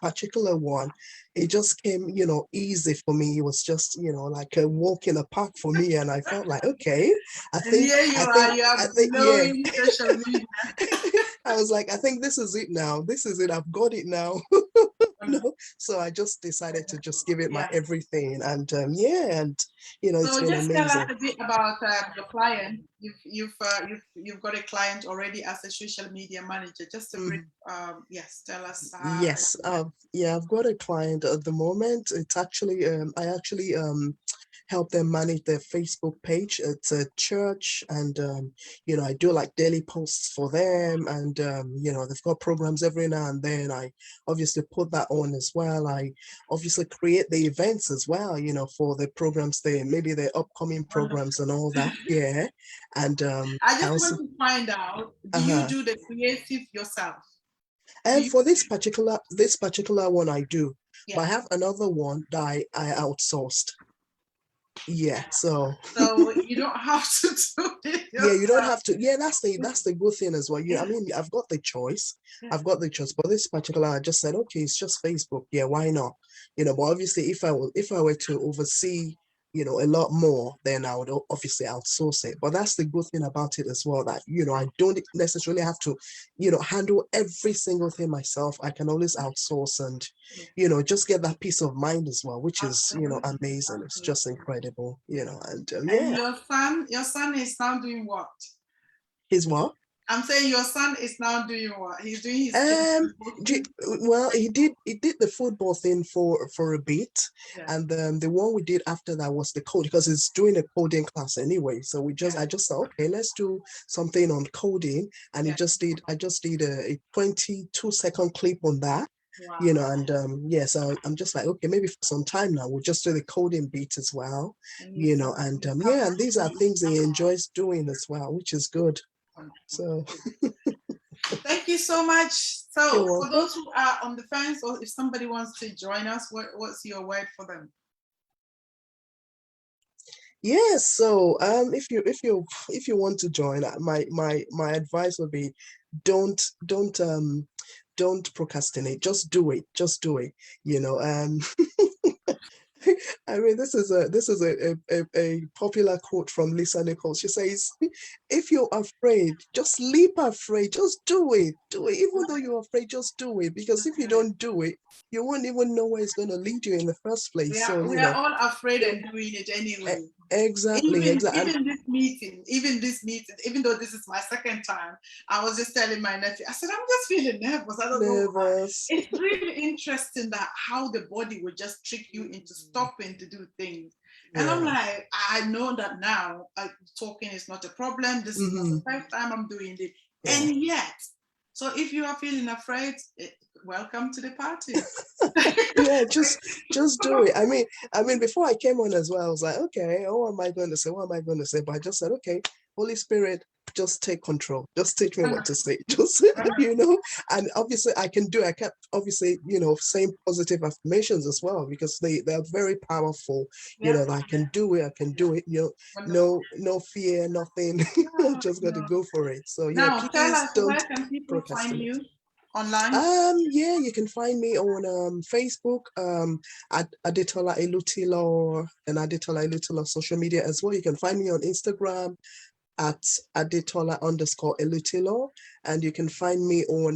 particular one, it just came, easy for me. It was just, like a walk in the park for me. And I felt like, okay, I think, yeah. Social media. I was like, I think this is it now. This is it. I've got it now. So I just decided to just give it my everything. And yeah, and it's been just amazing. Tell us a bit about your client. You've got a client already as a social media manager. Just a brief, yes, tell us. Yes, yeah, I've got a client at the moment. It's actually I actually help them manage their Facebook page. It's a church, and I do like daily posts for them, and they've got programs every now and then. I obviously put that on as well. I obviously create the events as well, for the programs, maybe the upcoming programs and all that. Yeah, and I just want to find out, do you do the creative yourself? And for this particular one, I do. Yeah. But I have another one that I outsourced. Yeah, so you don't have to do it yourself. Yeah, you don't have to. Yeah, that's the good thing as well. I mean, I've got the choice. I've got the choice. But this particular, I just said, okay, it's just Facebook. Yeah, why not? But obviously, if I were to oversee, a lot more, then I would obviously outsource it. But that's the good thing about it as well, that, I don't necessarily have to, handle every single thing myself. I can always outsource and, just get that peace of mind as well, which is, amazing. It's just incredible, and yeah. And your son is now doing what? His what? I'm saying your son is now doing what? He's doing his well, he did the football thing for a bit, and the one we did after that was the code, because he's doing a coding class anyway. So I just thought, okay, let's do something on coding, and I just did a 22-second clip on that. you know, and yes, I'm just like, okay, maybe for some time now, we'll just do the coding beat as well, you know, and yeah, and these are things he enjoys doing as well, which is good. So thank you so much. So You're for welcome. those who are on the fence, or if somebody wants to join us, what's your word for them? Yes, so if you want to join, my advice would be don't procrastinate. Just do it. Just do it. You know, I mean, this is a popular quote from Lisa Nichols. She says, "If you're afraid, just leap afraid. Just do it. Do it. Even though you're afraid, just do it. Because if you don't do it, you won't even know where it's going to lead you in the first place." So we are all afraid of doing it anyway. Exactly. Even this meeting, even though this is my second time, I was just telling my nephew, I said, I'm just feeling nervous. I don't know why. It's really interesting that how the body will just trick you into stopping to do things. And I'm like, I know that now talking is not a problem. This is not the first time I'm doing it. And yet, so if you are feeling afraid, welcome to the party. Yeah, just do it. I mean, before I came on as well, I was like, okay, what am I going to say? What am I going to say? But I just said, okay, Holy Spirit, just take control. Just teach me what to say. Just, you know, and obviously I can do. I kept obviously, you know, saying positive affirmations as well because they're very powerful. You know, that I can do it. I can do it. You know, no fear, nothing. Just got to go for it. So yeah, now, tell please us, don't where can people find procrastinate. you online? Yeah, you can find me on Facebook at Adetola Elutilo and Adetola Elutilo social media as well. You can find me on Instagram at Adetola_Elutilo, and you can find me on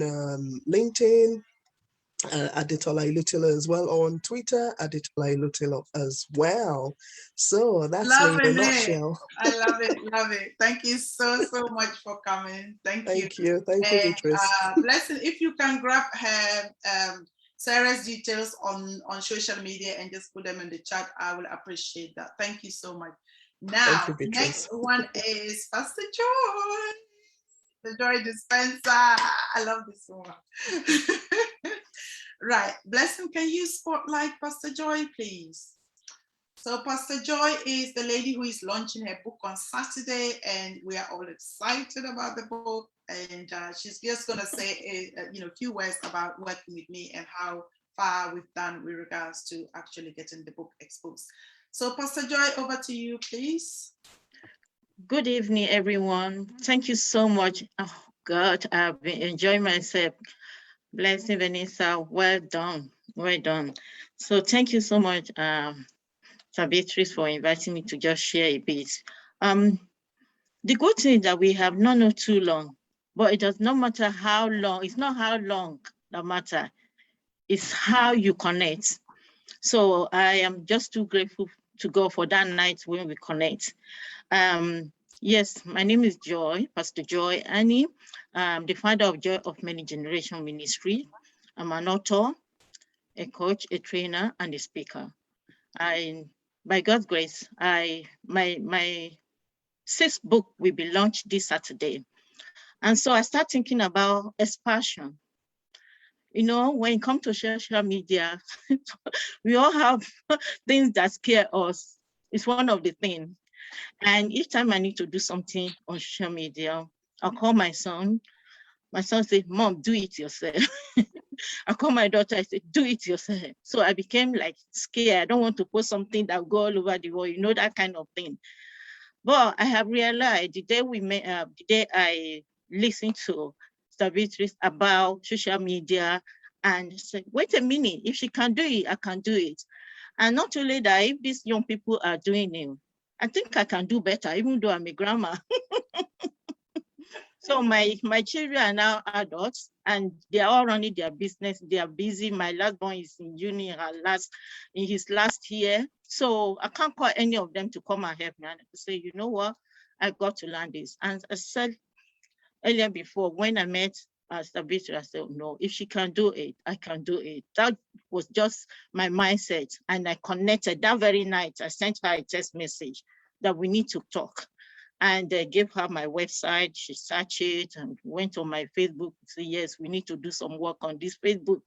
LinkedIn Adetola Elutilo as well, on Twitter Adetola Elutilo as well. So that's me in a nutshell. I love it. Thank you so much for coming. Thank you, Beatrice. Blessing, if you can grab her Sarah's details on social media and just put them in the chat, I will appreciate that. Thank you so much. Now, next one is Pastor Joy, the Joy Dispenser. I love this one. Right, Blessing, can you spotlight Pastor Joy, please? So Pastor Joy is the lady who is launching her book on Saturday, and we are all excited about the book. And she's just going to say a few words about working with me and how far we've done with regards to actually getting the book exposed. So Pastor Joy, over to you, please. Good evening, everyone. Thank you so much. Oh God, I've been enjoying myself. Blessing, Vanessa, well done, well done. So thank you so much, Beatrice, for inviting me to just share a bit. The good thing is that we have not known too long, but it does not matter how long. It's not how long that matters. It's how you connect. So I am just too grateful to God for that night when we connect. Yes, my name is Joy, Pastor Joy Annie. I'm the founder of Joy of Many Generation Ministry. I'm an author, a coach, a trainer, and a speaker. By God's grace, my sixth book will be launched this Saturday. And so I start thinking about expansion. You know, when it comes to social media, we all have things that scare us. It's one of the things. And each time I need to do something on social media, I'll call my son. My son says, Mom, do it yourself. I call my daughter, I said, do it yourself. So I became like scared. I don't want to post something that will go all over the world, you know, that kind of thing. But I have realized the day I listened to Beatrice about social media and said, wait a minute, if she can do it, I can do it. And not only that, if these young people are doing it, I think I can do better, even though I'm a grandma. So my children are now adults and they are all running their business. They are busy. My last born is in uni in his last year. So I can't call any of them to come and help me. And I say, you know what? I've got to learn this. And I said earlier before, when I met Beatrice, I said, no, if she can do it, I can do it. That was just my mindset. And I connected that very night. I sent her a text message that we need to talk. and gave her my website. She searched it and went on my Facebook to say, yes, we need to do some work on this Facebook.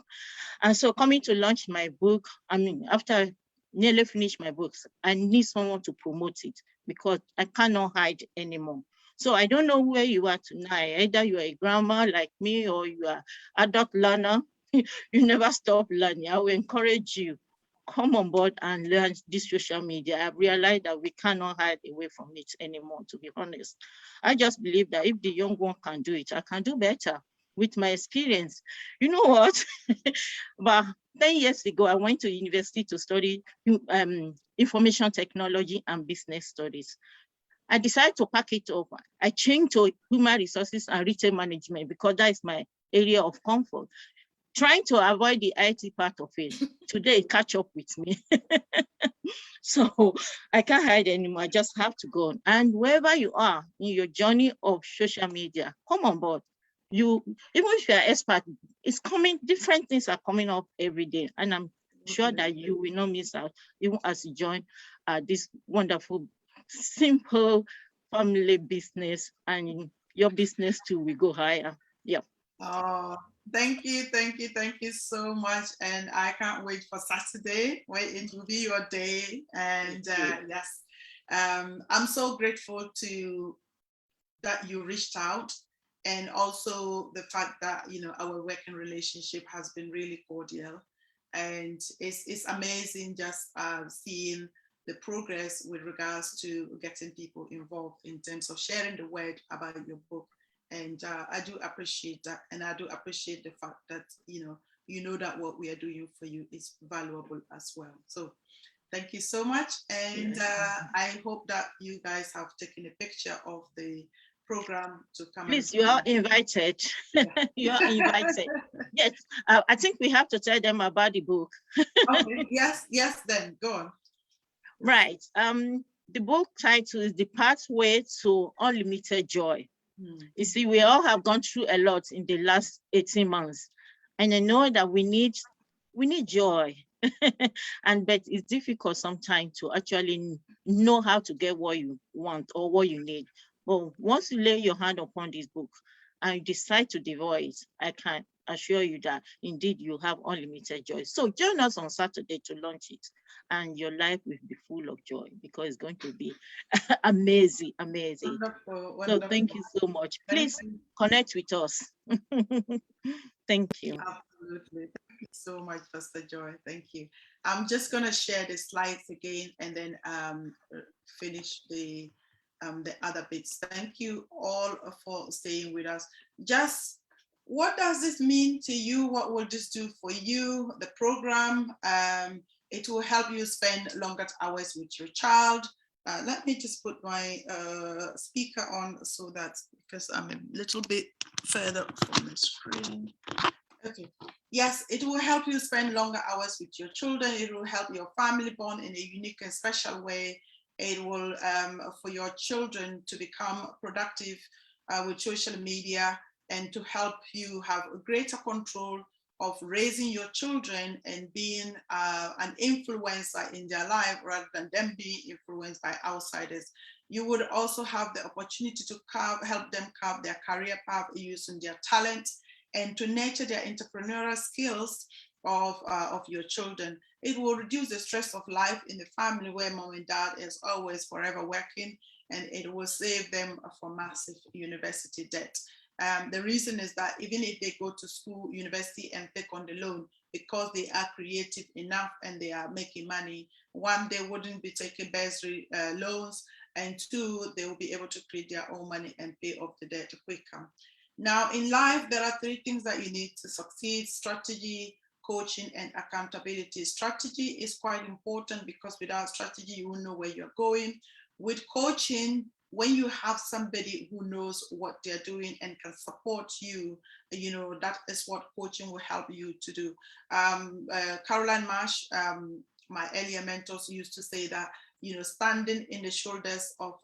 And so coming to launch my book, I mean, after I nearly finished my books, I need someone to promote it because I cannot hide anymore. So I don't know where you are tonight. Either you are a grandma like me or you are adult learner. You never stop learning. I will encourage you. Come on board and learn this social media. I've realized that we cannot hide away from it anymore, to be honest. I just believe that if the young one can do it, I can do better with my experience. You know what? But 10 years ago, I went to university to study information technology and business studies. I decided to pack it up. I changed to human resources and retail management because that is my area of comfort. Trying to avoid the IT part of it. Today, catch up with me. So I can't hide anymore. I just have to go on. And wherever you are in your journey of social media, come on board. You, even if you're an expert, it's coming, different things are coming up every day. And I'm sure that you will not miss out, even as you join this wonderful, simple family business, and your business too will go higher. Yeah. Oh, thank you so much. And I can't wait for Saturday, where it will be your day. And yes, I'm so grateful that you reached out, and also the fact that, you know, our working relationship has been really cordial. And it's amazing just seeing the progress with regards to getting people involved in terms of sharing the word about your book. And I do appreciate that. And I do appreciate the fact that, you know that what we are doing for you is valuable as well. So thank you so much. And I hope that you guys have taken a picture of the program to come. Please, you are invited. Yeah. You are invited. Yes, I think we have to tell them about the book. Okay. Yes, then go on. Right. The book title is The Pathway to Unlimited Joy. You see, we all have gone through a lot in the last 18 months. And I know that we need joy. But it's difficult sometimes to actually know how to get what you want or what you need. But once you lay your hand upon this book and you decide to devour it, I can assure you that indeed you have unlimited joy. So join us on Saturday to launch it, and your life will be full of joy because it's going to be amazing. Wonderful. So thank you so much. Please connect with us. Thank you. Absolutely. Thank you so much, Pastor Joy. Thank you. I'm just going to share the slides again and then finish the other bits. Thank you all for staying with us. Just what does this mean to you? What will this do for you? The program, it will help you spend longer hours with your child. Let me just put my speaker on so that, because I'm a little bit further from the screen. Okay. Yes, it will help you spend longer hours with your children. It will help your family bond in a unique and special way. It will, for your children to become productive with social media, and to help you have a greater control of raising your children and being an influencer in their life rather than them being influenced by outsiders. You would also have the opportunity to help them carve their career path using their talents and to nurture their entrepreneurial skills of your children. It will reduce the stress of life in the family where mom and dad is always forever working, and it will save them from massive university debt. The reason is that even if they go to school, university, and take on the loan, because they are creative enough and they are making money, one, they wouldn't be taking bursary loans, and two, they will be able to create their own money and pay off the debt quicker. Now, in life, there are three things that you need to succeed: strategy, coaching, and accountability. Strategy is quite important because without strategy, you won't know where you're going. With coaching, when you have somebody who knows what they're doing and can support you, you know, that is what coaching will help you to do. Caroline Marsh, my earlier mentors, used to say that, you know, standing in the shoulders of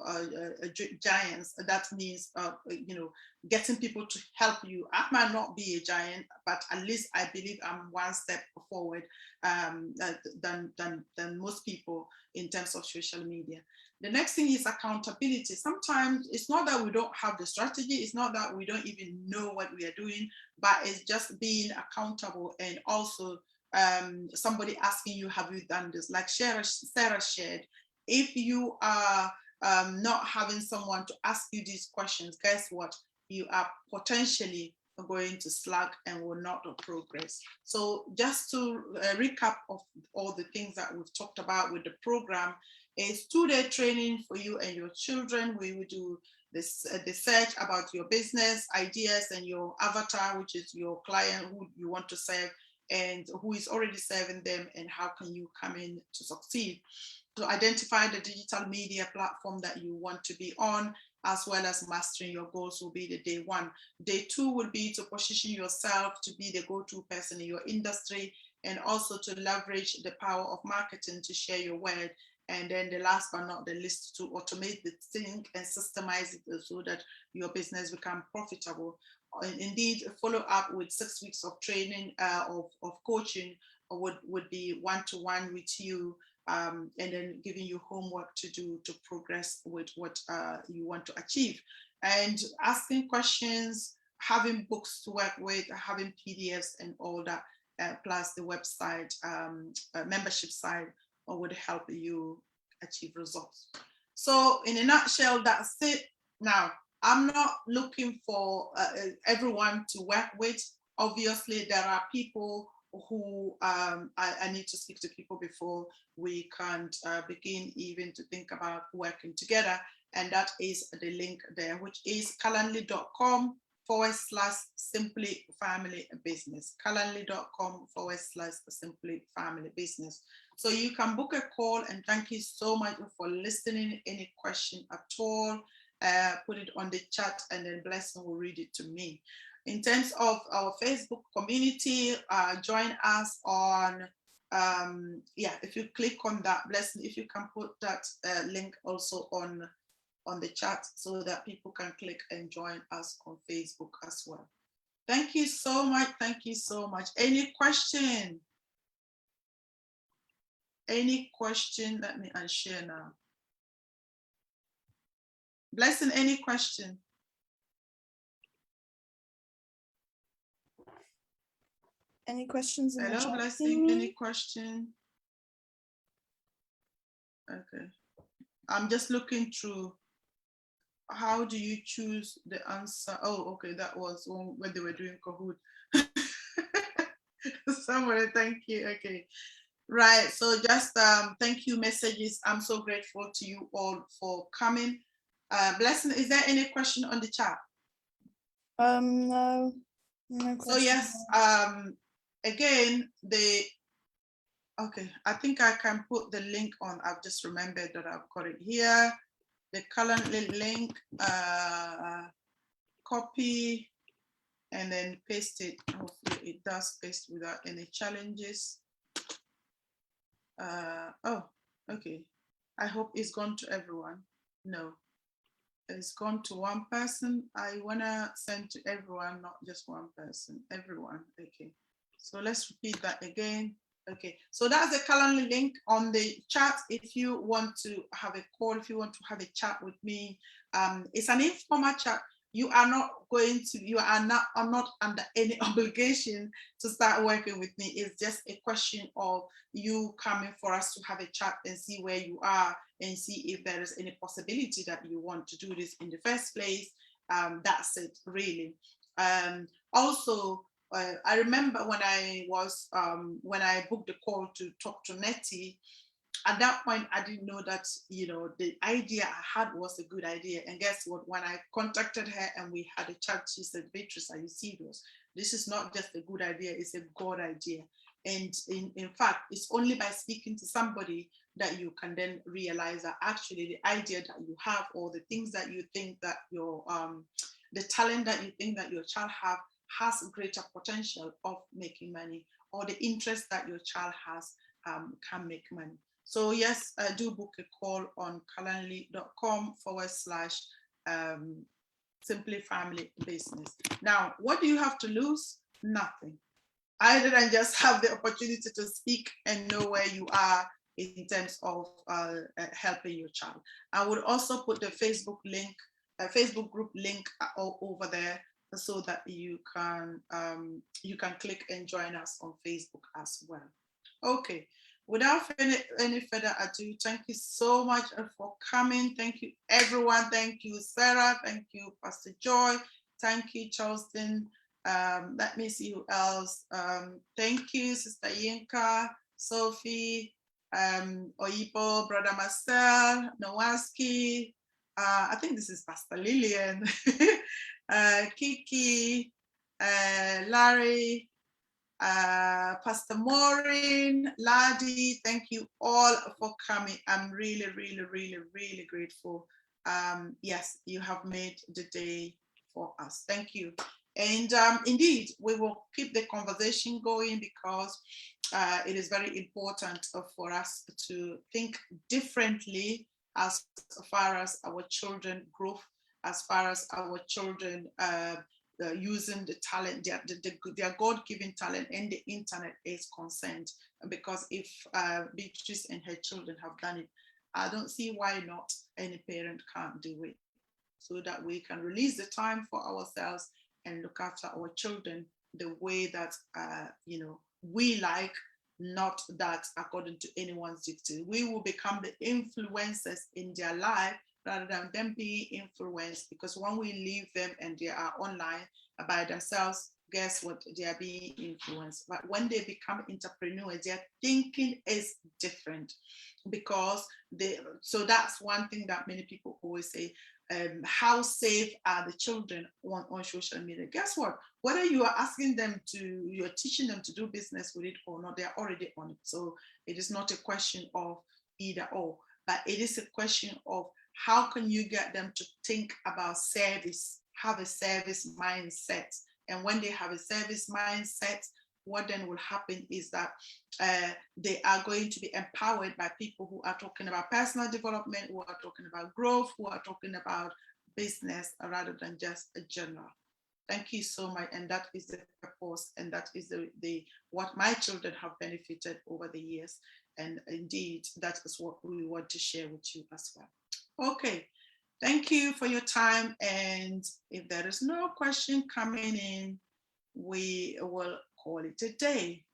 giants, that means, you know, getting people to help you. I might not be a giant, but at least I believe I'm one step forward than most people. in terms of social media. The next thing is accountability. Sometimes it's not that we don't have the strategy, it's not that we don't even know what we are doing, but it's just being accountable, and also somebody asking you, have you done this? Like Sarah shared, if you are not having someone to ask you these questions, guess what? You are potentially going to slack and will not progress. So just to recap of all the things that we've talked about with the program, is 2-day training for you and your children. We will do this, the search about your business ideas and your avatar, which is your client who you want to serve and who is already serving them, and how can you come in to succeed. To identify the digital media platform that you want to be on, as well as mastering your goals, will be the day 1. Day 2 will be to position yourself to be the go-to person in your industry, and also to leverage the power of marketing to share your word. And then the last but not the least, to automate the thing and systemize it so that your business become profitable. And indeed, follow up with 6 weeks of training of coaching would be one-to-one with you, and then giving you homework to do to progress with what you want to achieve. And asking questions, having books to work with, having PDFs and all that, plus the website membership side would help you achieve results. So in a nutshell, that's it. Now, I'm not looking for everyone to work with. Obviously, there are people who I need to speak to people before we can begin even to think about working together. And that is the link there, which is calendly.com/simply family business. calendly.com/simply family business. So you can book a call, and thank you so much for listening. Any question at all, put it on the chat, and then Blessing will read it to me. In terms of our Facebook community, join us on, if you click on that, Blessing, if you can put that link also on the chat so that people can click and join us on Facebook as well. Thank you so much. Thank you so much. Any question? Any question? Let me unshare now. Blessing, any question? Any questions in the Hello, chat? Blessing, any question? Okay. I'm just looking through. How do you choose the answer? Oh, okay, that was when they were doing Kahoot. Somebody, thank you. Okay, right. So just thank you messages. I'm so grateful to you all for coming. Blessing, is there any question on the chat? No question. So yes, again, okay, I think I can put the link on. I've just remembered that I've got it here. The Calendly link, copy, and then paste it. Hopefully it does paste without any challenges. Oh, okay. I hope it's gone to everyone. No, it's gone to one person. I wanna send to everyone, not just one person, everyone. Okay, so let's repeat that again. Okay, so that's the Calendly link on the chat. If you want to have a call, if you want to have a chat with me, it's an informal chat. You are not going to, I'm not under any obligation to start working with me. It's just a question of you coming for us to have a chat and see where you are and see if there is any possibility that you want to do this in the first place. That's it, really. Also, I remember when I booked the call to talk to Nettie, at that point, I didn't know that, the idea I had was a good idea. And guess what? When I contacted her and we had a chat, she said, Beatrice, are you serious? This is not just a good idea, it's a God idea. And in fact, it's only by speaking to somebody that you can then realize that actually the idea that you have, or the things that you think that the talent that you think that your child has greater potential of making money, or the interest that your child has can make money. So yes, do book a call on calendly.com/simply family business. Now, what do you have to lose? Nothing. Other than just have the opportunity to speak and know where you are in terms of helping your child. I would also put the Facebook group link over there so that you can click and join us on Facebook as well. Okay, without any further ado, thank you so much for coming. Thank you, everyone. Thank you, Sarah. Thank you, Pastor Joy. Thank you, Charleston. Let me see who else. Thank you, Sister Yinka, Sophie, Oyibo, Brother Marcel, Nowaski. I think this is Pastor Lillian, Kiki, Larry, Pastor Maureen, Ladi. Thank you all for coming. I'm really, really, really, really grateful. Yes, you have made the day for us. Thank you. And indeed, we will keep the conversation going because it is very important for us to think differently as far as our children growth, as far as our children using the talent, their God-given talent and the internet is concerned. Because if Beatrice and her children have done it, I don't see why not any parent can't do it, so that we can release the time for ourselves and look after our children the way that we like, not that according to anyone's dictate. We will become the influencers in their life rather than them being influenced, because when we leave them and they are online by themselves, guess what? They are being influenced. But when they become entrepreneurs, their thinking is different, because so that's one thing that many people always say, how safe are the children on social media? Guess what? Whether you are asking them you're teaching them to do business with it or not, they're already on it. So it is not a question of either or, but it is a question of how can you get them to think about service, have a service mindset. And when they have a service mindset, what then will happen is that they are going to be empowered by people who are talking about personal development, who are talking about growth, who are talking about business rather than just a general. Thank you so much. And that is the purpose, and that is what my children have benefited over the years. And indeed, that is what we want to share with you as well. Okay, thank you for your time. And if there is no question coming in, we will call it a day.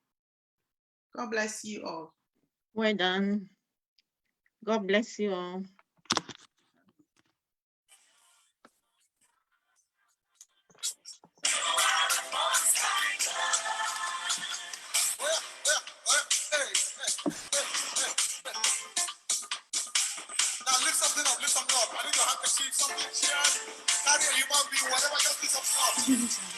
God bless you all. Well done. God bless you all. Now lift something up, lift something up. I need your handkerchief, something, cheers. Carry a human being, whatever, just lift something up.